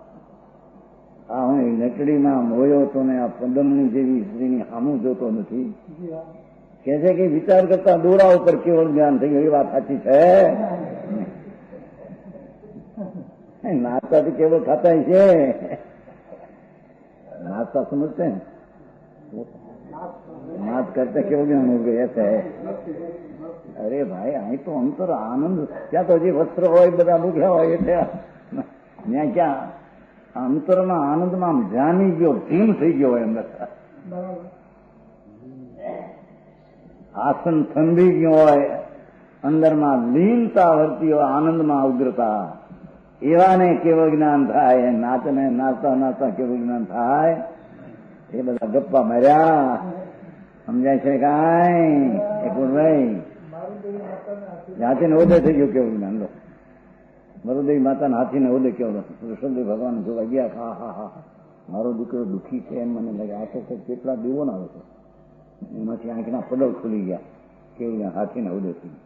આ હું નચડીમાં મોયો તો ને આ પદમની જેવી સ્ત્રીની સામું જોતો નથી. કે છે કે વિચાર કરતા દોરા ઉપર કેવળ જ્ઞાન થઈ ગયું. એ વાત સાચી છે. નાચતાથી કેવળ ખાતા છે. નાચતા સમજते हैं, नाच करते केवल ज्ञान हो गया है. अरे भाई અહીં તો અંતર આનંદ, ત્યાં તો હજી વસ્ત્ર હોય બધા મૂક્યા હોય એટલે ત્યાં ક્યાં અંતરના આનંદમાં જામી ગયો, ભીમ થઈ ગયો હોય અંદર. આસન થંભી ગયો હોય, અંદરમાં લીનતા વર્તી હોય, આનંદમાં ઉગ્રતા. એવાને કેવળ જ્ઞાન થાય. નાચને નાચતા નાચતા કેવળ જ્ઞાન થાય. એ બધા ગપ્પા માર્યા. સમજાય છે કાંઈ? ભાઈ હાથીને ઓદે થઈ ગયો કેવું જ્ઞાન. લો મરુદેવી માતાના હાથીને ઓદે કેવડો. ઋષભદેવ ભગવાન જોવા ગયા. હા હા હા, મારો દીકરો દુઃખી છે એમ મને લાગે. આ તો કેટલા દેવો ના આવે છે. એમાંથી આંખના પડલ ખુલી ગયા. કેવું હાથીને ઓદે થઈ ગયું.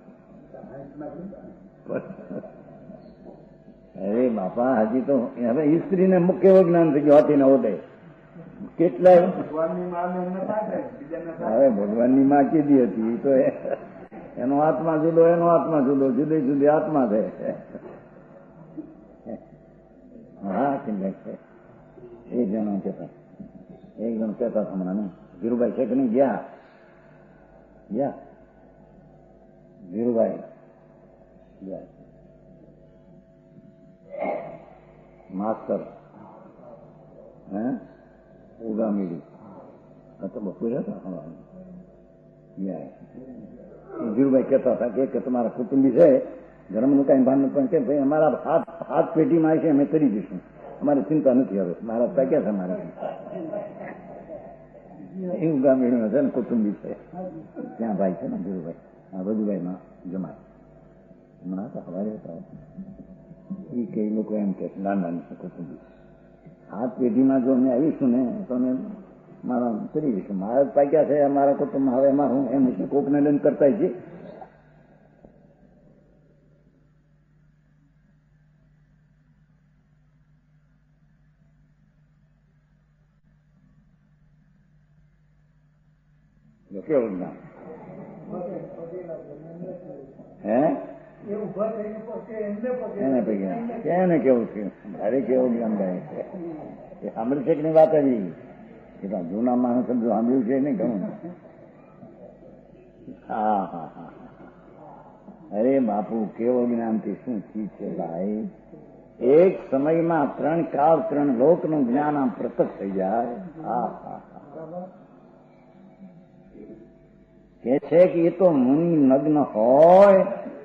અરે બાપા, હજી તો હવે સ્ત્રીને કેવું જ્ઞાન થઈ ગયું હાથીને ઓદે. કેટલાય હવે ભગવાનની માં કીધી હતી તો એનો આત્મા જુદો, એનો આત્મા જુદો, જુદી જુદી આત્મા છે. હા, એક જણો કહેતા, એક જણ કહેતા હમણાં નહીં, ધીરુભાઈ છે કે નહીં? ગયા ધીરુભાઈ ગયા માસ્તર ઉગામેડી તો બપોરે હતા. ધીરુભાઈ કહેતા હતા કે તમારા કુટુંબી છે, ધર્મનું કઈ ભાન પણ કે ભાઈ અમારા હાથ પેટીમાં છે, અમે કરી દઈશું, અમારે ચિંતા નથી. હવે મારા પાક્યા છે મારે એ ઉગામેડીનો છે ને કુટુંબી છે ત્યાં ભાઈ છે ને ધીરુભાઈ, આ બધુભાઈમાં જમાય હમણાં હતા સવારે હતા. એ કઈ લોકો એમ કે નાની કુટુંબી હાથ પેઢીમાં જો અમે આવીશું ને તો અમે મારા કરી દઈશું. મારા પાક્યા છે અમારા કુટુંબમાં. હવે એમાં હું એમ કોકને લઈને કરતા છીએ. કેવું જ્ઞાન એને કેવું છે? મારે કેવું જ્ઞાન થાય છે? એ સાંભળી છે કે નહીં વાત આવી? જૂના માણસ સાંભળ્યું છે નહીં ઘણું. હા હા હા, અરે બાપુ કેવો જ્ઞાનથી શું ચીજ છે ભાઈ. એક સમયમાં 3 કાળ 3 લોકનું જ્ઞાન આમ પ્રકટ થઈ જાય. હા હા કે છે કે એ તો મુનિ નગ્ન હોય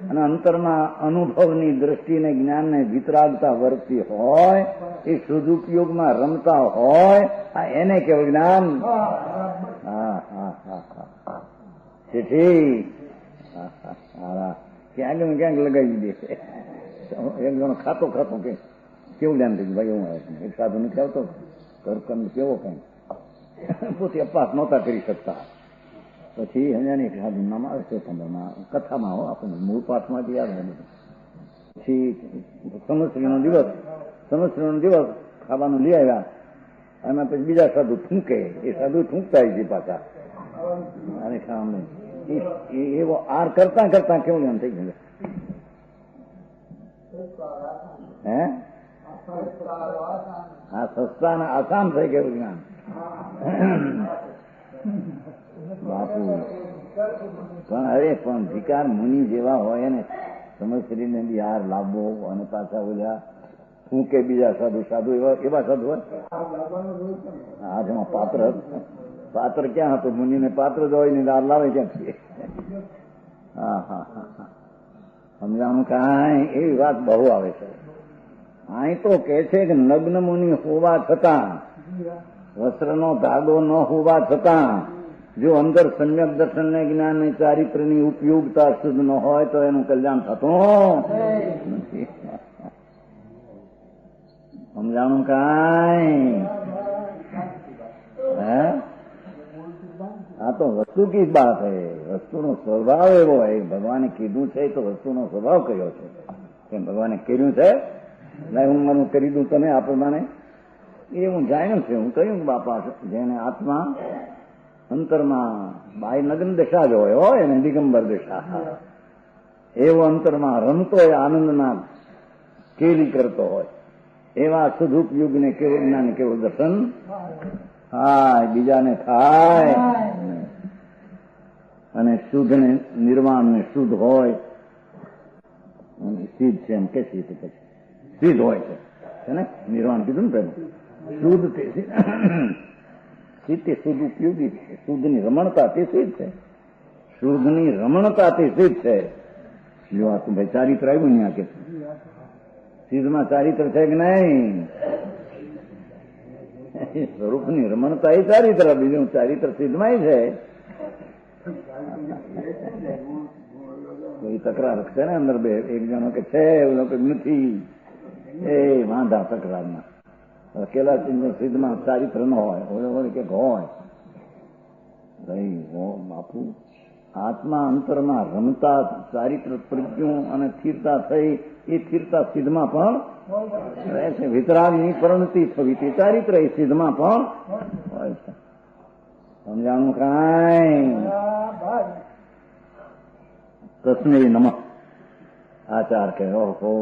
અને અંતરના અનુભવની દ્રષ્ટિને જ્ઞાનને વિતરાગતા વર્તી હોય, એ સદુપયોગમાં રમતા હોય, આ એને કેવું જ્ઞાન. હા હા હા હા ક્યાંક ક્યાંક લગાવી દે. એક જણો ખાતો ખાતો કે કેવું જ્ઞાન થયું ભાઈ, એવું આવે એક સાધુ નથી આવતો કરકંદ કેવો કઈ પોતે અપાસ નહોતા કરી શકતા. પછી અહીંયા એક સાધુ નામ આવે છે કથામાં હો, આપણને મૂળ પાઠમાંથી યાદ આવે. પછી સંવત્સરીનો દિવસ ખાવાનું લઈ આવ્યા, અને પછી બીજા સાધુ ઠૂંકે, એ સાધુ ઠૂંકતા છે પાછા. અને સામે એવો આર કરતા કરતા કેવું જ્ઞાન થઈ ગયું. હે હા સસ્તા આસાન થઈ ગયું જ્ઞાન. બાપુ પણ અરે પણ ભિકાર મુનિ જેવા હોય ને સમજશ્રીને બી હાર લાવવો, અને પાછા ઓલા શું કે બીજા સાધુ એવા સાધુ હોય. હાથમાં પાત્ર ક્યાં હતું? મુનિને પાત્ર જ હોય ને હાર લાવે ક્યાંથી? હા હા હા સમજાણું કાંઈ એવી વાત બહુ આવે છે. અહીં તો કે છે કે નગ્ન મુનિ હોવા છતાં, વસ્ત્રનો ધાગો ન હોવા છતાં, જો અંદર સમ્યક દર્શન ને જ્ઞાન ને ચારિત્રની ઉપયોગતા શુદ્ધ ન હોય તો એનું કલ્યાણ થતું નથી. સમજાણું કાંઈ? હે આ તો વસ્તુ કી બાત હૈ. વસ્તુનો સ્વભાવ એવો હોય. ભગવાને કીધું છે તો વસ્તુનો સ્વભાવ કયો છે? કેમ ભગવાને કર્યું છે? હું મારું કરી દઉં તમે આ પ્રમાણે? એ હું જાણ્યું છે. હું કહ્યું બાપા, જેને આત્મા અંતરમાં બાય નગ્ન દશા જ હોય એને દિગંબર દશા, એવો અંતરમાં રમતો હોય, આનંદના કેલી કરતો હોય, એવા સદુપયોગને કેવું જ્ઞાન કેવું દર્શન હા બીજાને થાય. અને શુદ્ધ ને નિર્વાણ ને શુદ્ધ હોય, સિદ્ધ છે એમ કે છે પછી સિદ્ધ હોય છે ને. નિર્વાણ કીધું ને પેલું શુદ્ધ તે સિદ્ધ તે શુદ્ધ ઉપયોગી છે. શુદ્ધની રમણતા તે સિદ્ધ છે. શુદ્ધની રમણતા તે સિદ્ધ છે. જો આ તું ભાઈ ચારિત્ર આવ્યું ને આ કે સિદ્ધમાં ચારિત્ર છે કે નહીં? સ્વરૂપની રમણતા એ ચારિત્ર, બીજું ચારિત્ર સિદ્ધમાં છે. તકરાર છે ને અંદર બે, એક જણો કે છે એવું કે નથી, એ વાંધા તકરારમાં. અકેલા સિદ્ધમાં ચારિત્ર ન હોય, ઓળે કે હોય ભાઈ બાપુ. આત્મા અંતરમાં રમતા ચારિત્ર પ્રજ્ઞું અને સ્થિરતા થઈ, એ સ્થિરતા સિદ્ધમાં પણ રહે છે. વિતરાગની પરિણતિ થવી તે ચારિત્ર એ સિદ્ધમાં પણ હોય છે. સમજાણું કાંઈ? કૃષ્ણ નમઃ આચાર કે ઓહો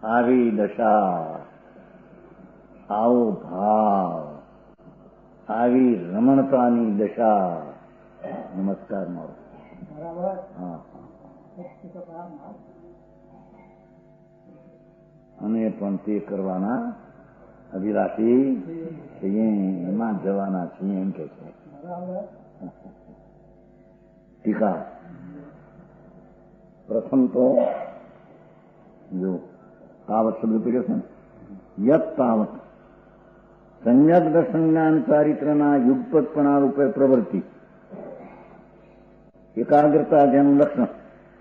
આવી દશા, આવો ભાવ, આવી રમણતાની દશા. નમસ્કાર મારો. હા અમે પણ તે કરવાના અભિલાષી છીએ, એમાં જવાના છીએ એમ કે છે. ટીકા પ્રથમ તો જો તાવત શબ્દ કર્યો છે ને, યત તાવત સમ્યક દર્શન જ્ઞાન ચારિત્રના યુગપતપણા રૂપે પ્રવૃત્તિ, એકાગ્રતા જેનું લક્ષણ,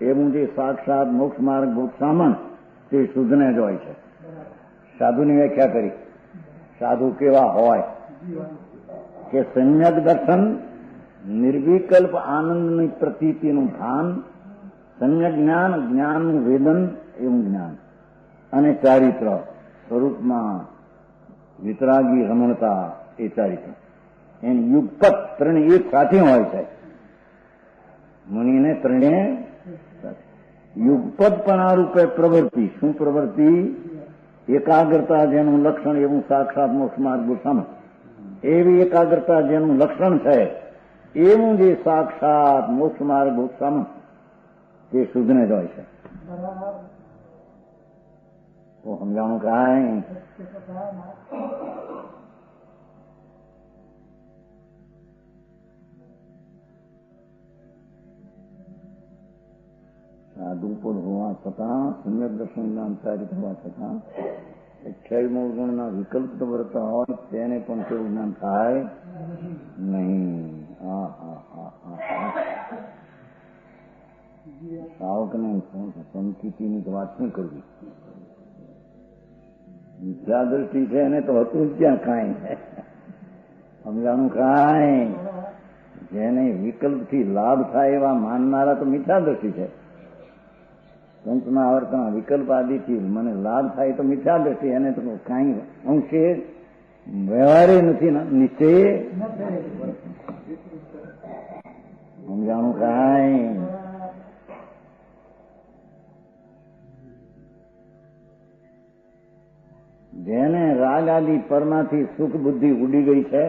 એવું જે સાક્ષાત મોક્ષ માર્ગ ભોગસામણ તે શુદ્ધને જ હોય છે. સાધુની વ્યાખ્યા કરી. સાધુ કેવા હોય કે સમ્યક દર્શન, નિર્વિકલ્પ આનંદની પ્રતીતિનું ભાન, સમ્યક જ્ઞાન, જ્ઞાનનું વેદન એવું જ્ઞાન, અને ચારિત્ર સ્વરૂપમાં વિતરાગી રમણતા એ ચારિત્ર. એની યુગપત ત્રણે એક સાથે હોય છે. મુનિને ત્રણે યુગપતપણા રૂપે પ્રવૃત્તિ. શું પ્રવૃત્તિ? એકાગ્રતા જેનું લક્ષણ એવું સાક્ષાત મોક્ષ માર્ગ સમજ, એવી એકાગ્રતા જેનું લક્ષણ છે એવું જે સાક્ષાત મોક્ષ માર્ગ ઉત્સાહ તે શુદ્ધને જ હોય છે. તો સમજાણું કાંઈ? સાધુ પણ હોવા છતાં, સમ્યક દર્શન જ્ઞાન ચારિત હોવા છતાં 28મો ગુણના વિકલ્પ વર્તા હોય તેને પણ કેવું જ્ઞાન થાય નહીં. સાવકને સંકિતિની વાત શું કરવી? મિથ્યા દ્રષ્ટિ છે એને તો હતું જ ક્યાં કાંઈ. સમજાણું કાંઈ? જેને વિકલ્પથી લાભ થાય એવા માનનારા તો મિથ્યા દ્રષ્ટિ છે. પંચમા આવર્તના વિકલ્પ આદિથી મને લાભ થાય તો મિથ્યા દ્રષ્ટિ, એને તો કાંઈ અંશે વ્યવહારે નથી, નિશ્ચય. સમજાણું કાંઈ? જેને રાગ આદિ પરમાંથી સુખ બુદ્ધિ ઉડી ગઈ છે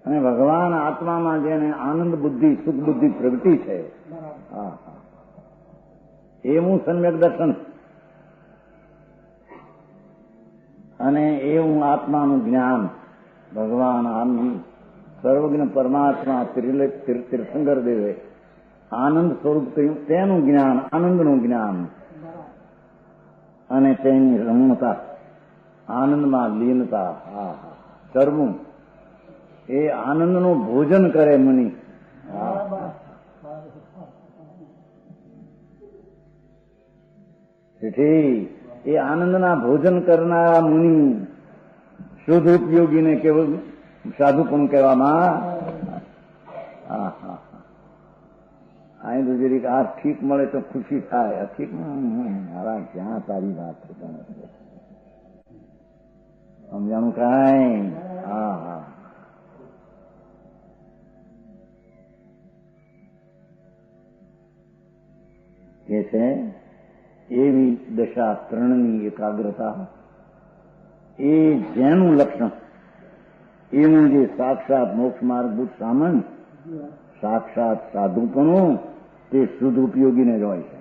અને ભગવાન આત્મામાં જેને આનંદ બુદ્ધિ સુખ બુદ્ધિ પ્રગટી છે, એવું સમ્યક દર્શન અને એવું આત્માનું જ્ઞાન, ભગવાન આનંદ સર્વજ્ઞ પરમાત્મા તીર્થંકર દેવે આનંદ સ્વરૂપ કહ્યું, તેનું જ્ઞાન, આનંદનું જ્ઞાન અને તેની રમણતા, આનંદમાં લીનતા, કરવું એ આનંદનું ભોજન કરે મુનિ. તેથી એ આનંદના ભોજન કરનારા મુનિ શુદ્ધ ઉપયોગીને કેવળ સાધુ પણ કહેવામાં. અહીં તો જરીક આ ઠીક મળે તો ખુશી થાય, ઠીક ક્યાં તારી વાત છે. સમજાણું કાંઈ? કે છે એવી દશા ત્રણની એકાગ્રતા, એ જેનું લક્ષણ એવું જે સાક્ષાત મોક્ષ માર્ગભૂત સામન, સાક્ષાત સાધુપણું તે શુદ્ધ ઉપયોગીને જ હોય છે.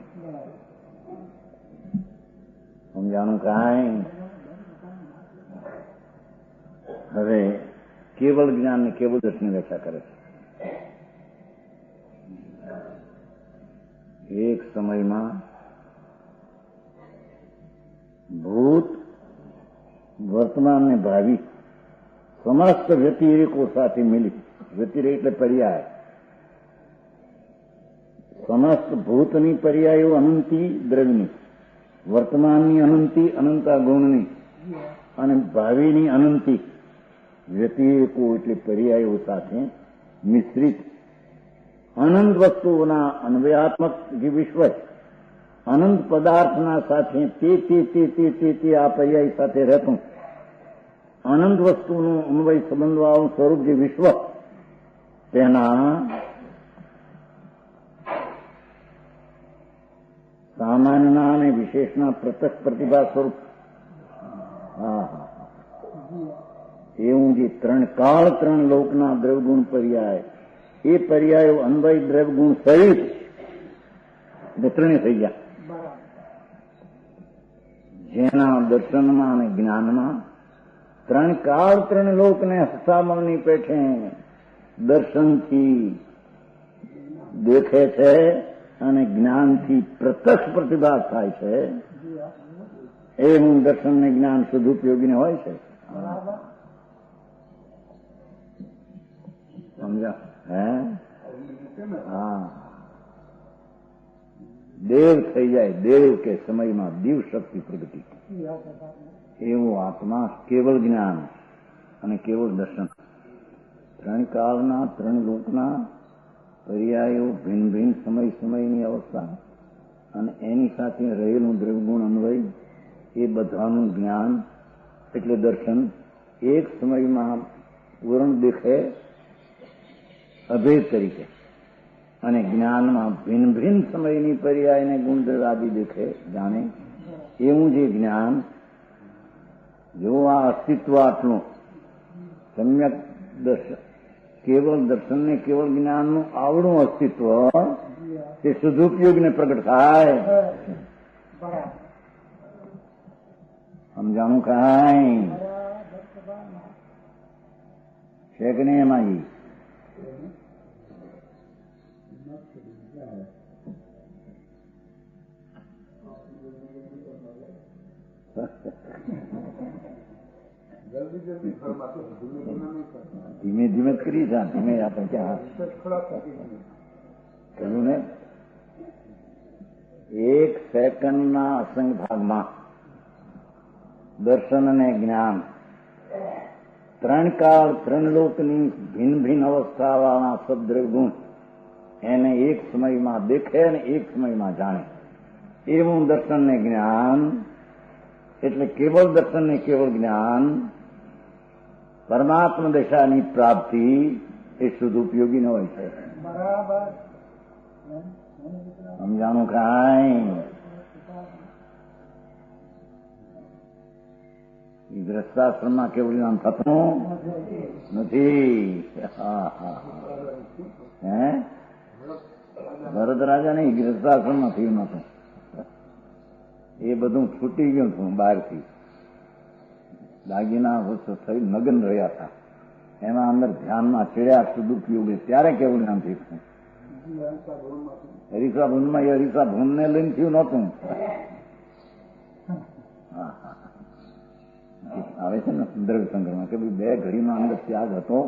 સમજાણું કાંઈ? હવે કેવળ જ્ઞાન ને કેવળ દર્શનની વ્યાખ્યા કરે છે. એક સમયમાં ભૂત, વર્તમાન ને ભાવિ સમસ્ત વ્યતિરેકો સાથે મિલી, વ્યતિરેક એટલે પર્યાય, સમસ્ત ભૂતની પર્યાયો અનંતી દ્રવ્યની, વર્તમાનની અનંતી અનંતા ગુણની અને ભાવિની અનંતી વ્યતિરેકો એટલે પર્યાયો સાથે મિશ્રિત અનંત વસ્તુઓના અન્વયાત્મક જે વિશ્વ, અનંત પદાર્થના સાથે તે આ પર્યાય સાથે રહેતું અનંત વસ્તુનું અન્વય સંબંધવાળું સ્વરૂપ જે વિશ્વ, તેના સામાન્યના અને વિશેષના પ્રત્યક્ષ પ્રતિભા સ્વરૂપ, એવું જે ત્રણ કાળ ત્રણ લોકના દ્રવગુણ પર્યાય, એ પર્યાયો અન્વય દ્રવગુણ સહિત ત્રણે થઈ ગયા. જેના દર્શનમાં અને જ્ઞાનમાં ત્રણ કાળ ત્રણ લોકને હસ્તામણની પેઠે દર્શનથી દેખે છે અને જ્ઞાનથી પ્રત્યક્ષ પ્રતિભાસ થાય છે, એવું દર્શન ને જ્ઞાન શુદ્ધ ઉપયોગીને હોય છે. સમજા? દેવ થઈ જાય, દેવ કે સમયમાં દિવ શક્તિ પ્રગતિ, એવું આત્મા કેવળ જ્ઞાન અને કેવળ દર્શન, ત્રણ કાળના ત્રણ લોકના પર્યાયો, ભિન્ન ભિન્ન સમયની અવસ્થા અને એની સાથે રહેલું દ્રવગુણ અન્વય, એ બધાનું જ્ઞાન એટલે દર્શન એક સમયમાં પૂર્ણ દેખે અભેદ તરીકે, અને જ્ઞાનમાં ભિન્ન ભિન્ન સમયની પર્યાયને ગુણદ્રવ આદિ દેખે જાણે, એવું જે જ્ઞાન, જો આ અસ્તિત્વ આટલું સમ્યક દર્શન કેવળ દર્શન ને કેવળ જ્ઞાનનું આવડું અસ્તિત્વ તે સદુપયોગને પ્રગટ થાય. સમજાણું કાંઈ છે કે નહીં એમાં? ધીમે ધીમે કરી જા, ધીમે આપણે ક્યાં કહ્યું ને, 1 સેકન્ડના અસંગ ભાગમાં દર્શન અને જ્ઞાન 3 કાળ 3 લોકની ભિન્ન ભિન્ન અવસ્થાવાળા સદ્દ્રવ્ય ગુણ એને એક સમયમાં દેખે અને એક સમયમાં જાણે એવું દર્શન ને જ્ઞાન. એટલે કેવળ દર્શન ને કેવળ જ્ઞાન પરમાત્મા દશાની પ્રાપ્તિ એ સદુપયોગી ન હોય છે. સમજાણું કાંઈ? ગ્રસ્તાશ્રમમાં કેવું જ્ઞાન થતું નથી. હે ભરત રાજા નહીં, ગ્રસ્તાશ્રમમાં થયું નતું. એ બધું છૂટી ગયું હતું બહારથી. દાગીના થઈ નગ્ન રહ્યા હતા, એમાં અંદર ધ્યાનમાં ચડ્યા સદુપયોગે, ત્યારે કેવું જ્ઞાન થયું. હરીસા ભૂનમાં એ હરીસા ભૂનને લઈને થયું નહોતું. આવે છે ને દ્રવ્ય સંગ્રહમાં કે ભાઈ 2 ઘડીમાં અંદર ત્યાગ હતો.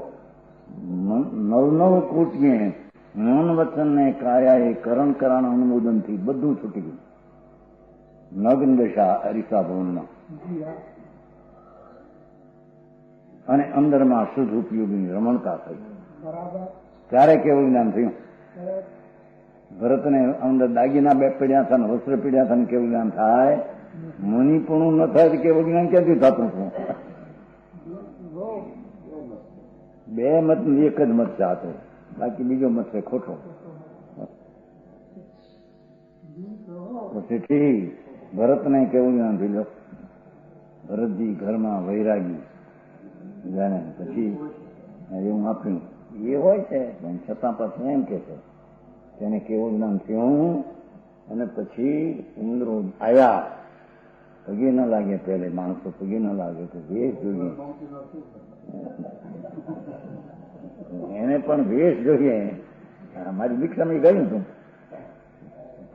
9 કોટીએ મન વચન ને કાયા એ કરણ કરાના અનુમોદનથી બધું છૂટી ગયું. નગ્ન દશા હરીસા ભવનમાં અને અંદરમાં શુદ્ધ ઉપયોગી રમણતા થઈ. ત્યારે કેવું જ્ઞાન થયું? ભરતને અંદર દાગીના 2 પીડ્યા હતા ને વસ્ત્ર પીડ્યા હતા ને કેવું જ્ઞાન થાય? મુનિપણું ન થાય તો કેવું જ્ઞાન ક્યાંથી થતું હતું? 2 મત એક જ મત છે હતો, બાકી બીજો મત છે ખોટો. પછી ભરતને કેવું જ્ઞાન થયું? ભરતજી ઘરમાં વૈરાગી જાણે પછી એવું આપ્યું એ હોય છે, પણ છતાં પછી એમ કે છે તેને કેવું જ્ઞાન થયું. અને પછી ઇન્દ્રો આવ્યા, પગે ન લાગે, પહેલે માણસો પગે ન લાગે તો વેશ જોઈએ, એને પણ વેશ જોઈએ. મારી દીક્ષામાં ગયું હતું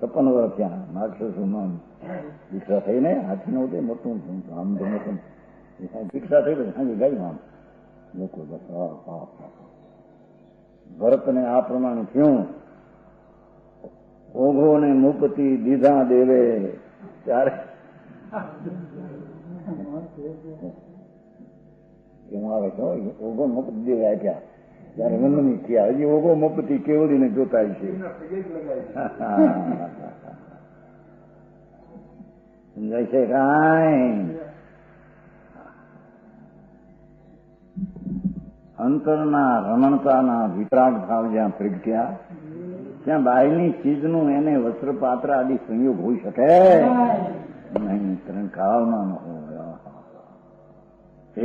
56 વર્ષ ત્યાં માર્ગસમાં દીક્ષા થઈને હાથી નહોતું મોટું આમ તો મોટું દીક્ષા થઈ હાજી ગયું આમ લોકો બસ. ભરતને આ પ્રમાણે થયું. ઓઘો ને મુપતિ દીધા દેવે ત્યારે એવું આવે છે. ઓઘો મુપતિ દેવે આપ્યા ત્યારે વંદની થયા. હજી ઓઘો મુપતિ કેવડીને જોતા છે. સમજાય છે કાંઈ? અંતરના રમણતાના વિતરાગ ભાવ જ્યાં પ્રગટ્યા ત્યાં બહારની ચીજનું એને વસ્ત્ર પાત્ર આદિ સંયોગ હોઈ શકે નહીં. 3 કાળમાં ન હોય.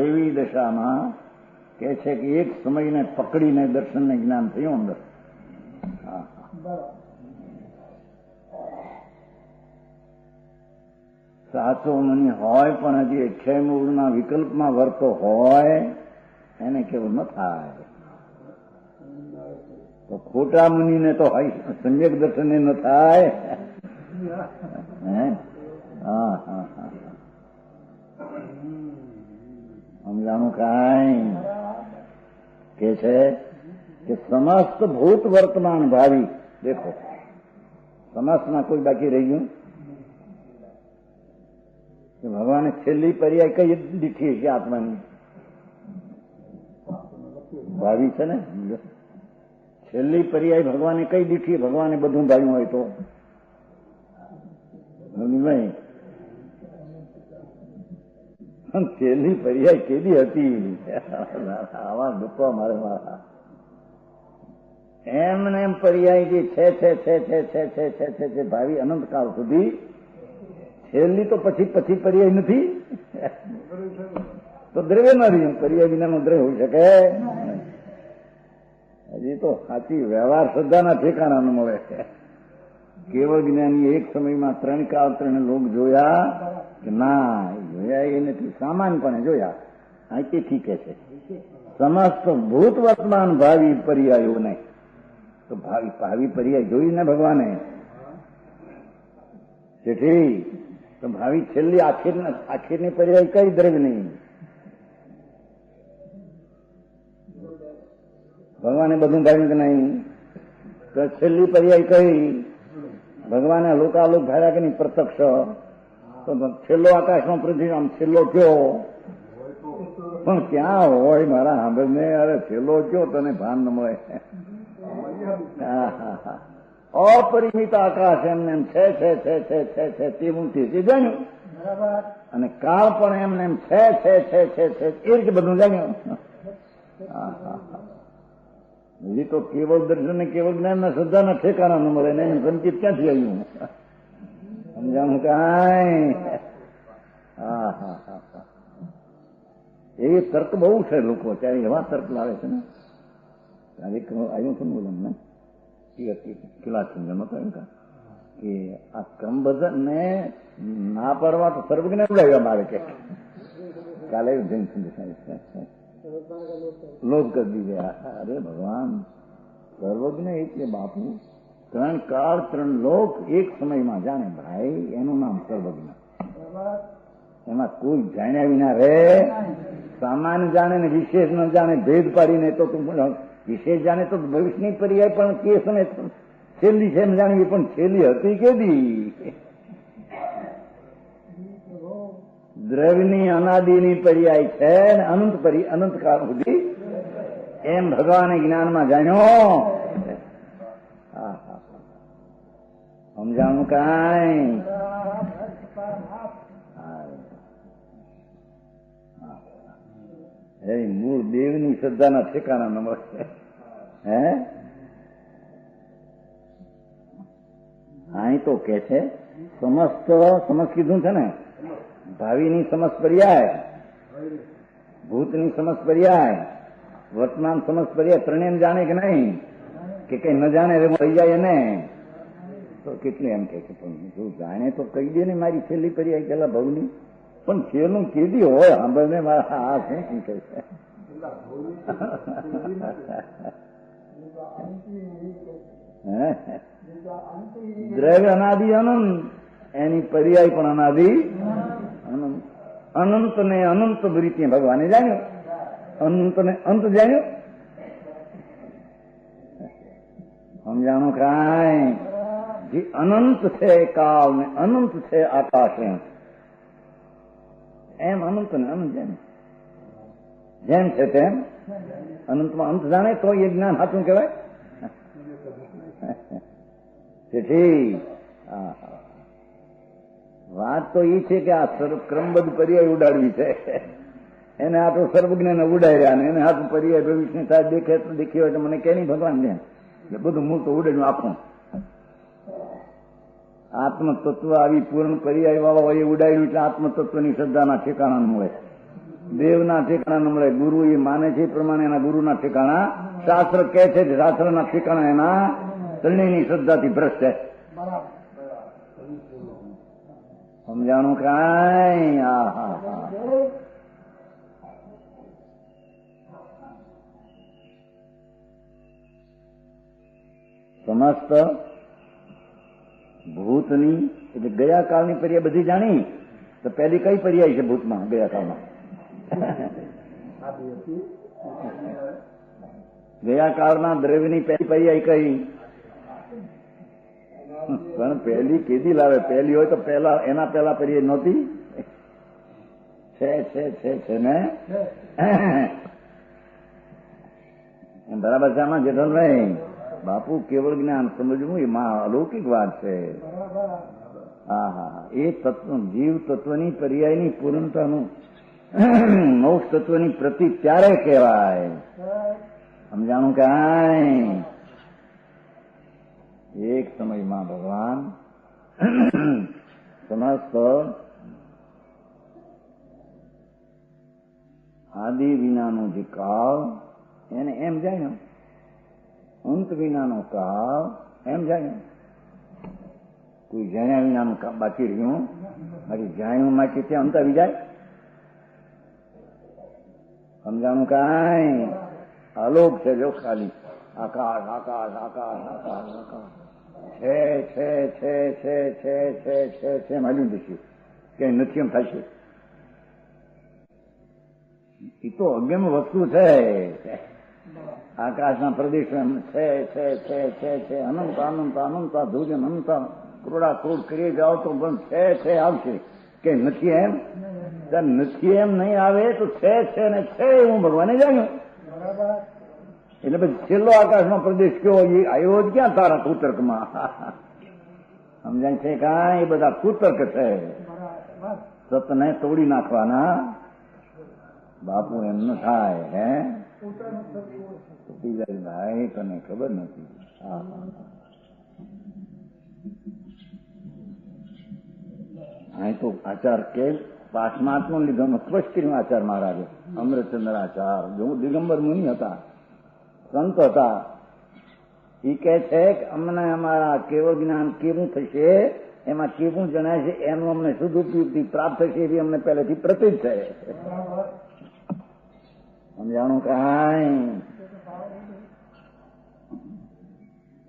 એવી દશામાં કે છે કે એક સમયને પકડીને દર્શનને જ્ઞાન થયું અંદર. સાચો મુનિ હોય પણ હજી 6 મૂળના વિકલ્પમાં વર્તો હોય એને કેવું ન થાય. તો ખોટા મુનિને તો સમ્યક દર્શન ન થાય. સમજાણું કાંઈ? કે છે કે સમસ્ત ભૂત વર્તમાન ભાવિ. દેખો સમસ્તમાં કોઈ બાકી રહી ગયું કે ભગવાને છેલ્લી પર્યાય કઈ દીઠી છે આત્માની? ભાવિ છે ને, છેલ્લી પર્યાય ભગવાને કઈ દીઠી? ભગવાને બધું ભાવ્યું હોય તો નહીં. છેલ્લી પર્યાય કેદી હતી? આવા ડૂબવા મારે મારા એમને એમ પર્યાય જે છે ભાવિ અનંતકાળ સુધી. છેલ્લી તો પછી પર્યાય નથી તો દ્રવ્ય ન રહ્યું. પર્યાય વિનાનો દ્રવ્ય હોઈ શકે. હજી તો સાચી વ્યવહાર શ્રદ્ધાના ઠેકાણા ન મળે. કેવળ જ્ઞાની એક સમયમાં 3 કાળ 3 લોક જોયા કે ના, જોયા એ નથી, સામાન્યપણે જોયા. અહીંથી ઠીકે છે. સમસ્ત ભૂત વર્તમાન ભાવિ પર્યાયો નહીં. તો ભાવિ પર્યાય જોઈને ભગવાને તેથી તો ભાવિ છેલ્લી આખીરની પર્યાય કઈ દ્રવ્યની? ભગવાને બધું ભાવ્યું કે નહીં? તો છેલ્લી પર્યાય કઈ? ભગવાને લોકાલોક ભાવ્યા કે નહીં? પ્રત્યક્ષ. તો છેલ્લો આકાશનો પૃથ્વી આમ છેલ્લો કયો? પણ ક્યાં હોય મારા સાંભળને? અરે છેલ્લો કયો તને ભાન ન મળે. અપરિમિત આકાશ એમને એમ છે તે ઊંચી જાણ્યું, અને કાળ પણ એમને એમ છે એ રીતે બધું જાણ્યું. હજી તો કેવળ દર્શન ને કેવળ જ્ઞાનના શ્રદ્ધાના ઠેકાણા ન મળે ને એનું સંકેત ક્યાંથી આવ્યું? સમજાણું કાંઈ? એ તર્ક બહુ છે લોકો ત્યારે એવા તર્ક લાવે છે ને. આવ્યું છે ને બોલો ને પેલા સમજણ હતો એમ કે આ ક્રમબદ્ધ ને ના પાડવા તો સર્વજ્ઞ ઉડાવવામાં આવે કે કાલે જૈન લોભ કરી દીધે. અરે ભગવાન સર્વજ્ઞ એટલે બાપુ 3 કાળ 3 લોક એક સમયમાં જાણે ભાઈ, એનું નામ સર્વજ્ઞ. એમાં કોઈ જાણ્યા વિના રે. સામાન્ય જાણે ને વિશેષ ન જાણે, ભેદ પાડીને તો તું વિશેષ જાણે તો ભવિષ્યની પર્યાય પણ કેસ ને છેલ્લી છે એમ જાણવી, પણ છેલ્લી હતી કેદી? દ્રવ્યની અનાદિની પર્યાય છે ને અનંત કાળ સુધી એમ ભગવાને જ્ઞાનમાં જાણ્યો. સમજાણું કાંઈ? મૂળ દેવની શ્રદ્ધાના ઠેકાણા નંબર હે. અહીં તો કે છે સમસ્ત કીધું છે ને, ભાવિની સમસ્ત પર્યાય, ભૂતની સમસ્ત પર્યાય, વર્તમાન સમસ્ત પર્યાય, ત્રણેય જાણે કે નહીં? કે કઈ ન જાણે રહી જાય એને તો કેટલી એમ કે પણ જો જાણે તો કહી દે ને મારી છેલ્લી પર્યાય પેલા ભવની. પણ છેલ્લું કીધી હોય સાંભળને મારા આ શું કહે છે? દ્રવ્ય અનાદિ અનંત, એની પર્યાય પણ અનાદિ અનંત ને અનંત રીતે ભગવાને જાણ્યું, અનંત ને અંત જાણ્યું. સમજાણું કાંઈ? જે અનંત છે કાળ ને અનંત છે આકાશ, એમ અનંત ને અનંત જાણે. જેમ છે તેમ અનંતમાં અંત જાણે તો એ જ્ઞાન સાચું કહેવાય. તેથી વાત તો એ છે કે આ ક્રમબદ્ધ પર્યાય ઉડાડવી છે. એને આ તો સર્વજ્ઞને ઉડાડ્યા ને એને હાથું પર્યાય ભવિષ્ય થાય દેખે તો દેખી હોય તો મને કે નહીં ભગવાન ને બધું મૂળ તો ઉડાડ્યું આપું. આત્મતત્વ આવી પૂર્ણ પર્યાય વાળા હોય એ ઉડાડ્યું એટલે આત્મતત્વની શ્રદ્ધાના ઠેકાણા મળે, દેવના ઠેકાણા મળે. ગુરુ એ માને છે એ પ્રમાણે એના ગુરુના ઠેકાણા, શાસ્ત્ર કહે છે શાસ્ત્રના ઠેકાણા એના ત્રણેયની શ્રદ્ધાથી ભ્રષ્ટ છે. સમજાણું કાંઈ? સમસ્ત ભૂતની એટલે ગયા કાળની પર્યાય બધી જાણી. તો પહેલી કઈ પર્યાય છે ભૂતમાં ગયા કાળમાં? ગયા કાળના દ્રવ્યની પહેલી પર્યાય કઈ? પણ પહેલી કેદી લાવે? પહેલી હોય તો પહેલા એના પહેલા પર્યાય નહોતી? છે ને બરાબર છે આમાં જેઠલ નહીં. બાપુ કેવળ જ્ઞાન સમજવું એ અલૌકિક વાત છે. એ તત્વ જીવ તત્વની પર્યાયની પૂર્ણતાનું મોક્ષ તત્વની પ્રતિ ત્યારે કહેવાય. સમજાણું કાંઈ? એક સમયમાં ભગવાન સમસ્ત આદિ વિનાનો જે કાળ એને એમ જાણ્યો અંત વિનાનો કાળ એમ જાય. કોઈ જાણ્યા વિનાનું કામ બાકી રહ્યું, બાકી જાણ્યું માટે ત્યાં અંત આવી જાય. સમજાણું કાંઈ અલોક છે. જો ખાલી આકાશ આકાશ આકાશ આકાશ આકાશ છે છે છે છે છે છે છે છે માલ્યું દઈશું ક્યાંય નથી એમ થાય છે. એ તો અગમ્ય વસ્તુ છે. આકાશના પ્રદેશ છે છે છે છે છે અનંત અનંત અનંત ધુજ અનંત ક્રોડા ક્રોડ કરી જાઓ તો પણ છે આવશે કે નથી એમ. નથી એમ નહીં આવે તો છે ને છે હું ભગવાને જાણ્યું. એટલે પછી છેલ્લો આકાશનો પ્રદેશ કેવો એ આવ્યો જ ક્યાં તારા કુતર્કમાં. સમજાય છે કાંઈ બધા કુતર્ક છે. સતને તોડી નાખવાના બાપુ એમ ન થાય. હે ભાઈ તને ખબર નથી. અહીં તો આચાર કે પાસમાત્મો લીધો સ્પષ્ટ કર્યું આચાર મહારાજે. અમૃતચંદ્ર આચાર જો દિગંબર મુનિ હતા, સંત હતા. એ કહે છે કે અમને અમારા કેવળ જ્ઞાન કેવું થશે, એમાં કેવું જણાય છે એનું અમને સદુપયોગથી પ્રાપ્ત થશે એવી અમને પહેલેથી પ્રતીત છે. સમજાણું કાંઈ.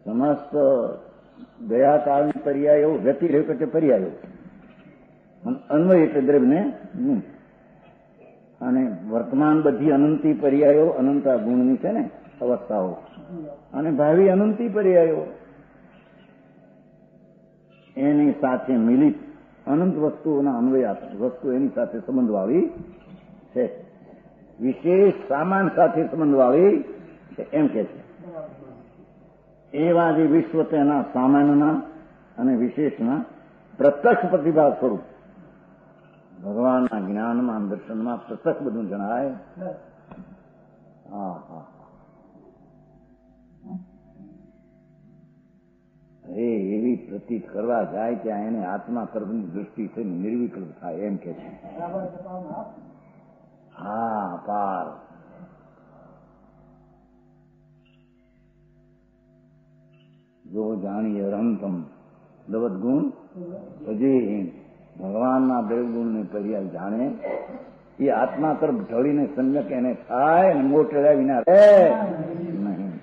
સમસ્ત ગયા કાળની પર્યાયો વ્યતિ રહ્યો કે પર્યાયો અન્વય એટલે દ્રવ્યને અને વર્તમાન બધી અનંતી પર્યાયો અનંતા ગુણની છે ને અવસ્થાઓ અને ભાવિ અનંતી પર્યાયો એની સાથે મિલિત અનંત વસ્તુઓના અન્વય વસ્તુ એની સાથે સંબંધવાળી છે. વિશેષ સામાન સાથે સંબંધવાળી છે એમ કે છે. એવા જે વિશ્વ તેના સામાન્યના અને વિશેષના પ્રત્યક્ષ પ્રતિભાવ સ્વરૂપ ભગવાનના જ્ઞાનમાં દર્શનમાં પ્રત્યક્ષ બધું જણાય. એવી પ્રતીત કરવા જાય ત્યાં એને આત્મા તરફની દૃષ્ટિ થઈને નિર્વિકલ્પ થાય એમ કે છે. હા પાર જો જાણીએ રમતમ દવત ગુણ અજય ભગવાનના દેવગુણને પર્યાય જાણે એ આત્મા તરફ ઢળીને સમ્યક એને થાય અને મોટેલા વિના રહે નહીં.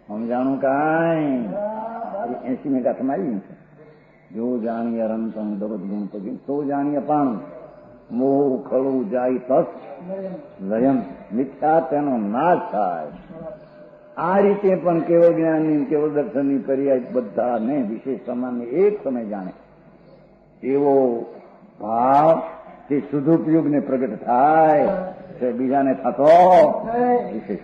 સમજાણું કાંઈ. 80 મેં કાથમાં આવી છે. જો જાણીએ રમતમ દવત ગુણ પછી તો જાણીએ પાણું મોહ ખળું જાય તસ લયમ મિથ્યા તેનો નાશ થાય. આ રીતે પણ કેવળ જ્ઞાનની કેવળ દર્શનની પર્યાય બધાને વિશેષ સમાનને એક સમય જાણે એવો ભાવ તે શુદ્ધોપયોગને પ્રગટ થાય છે. બીજાને થતો વિશેષ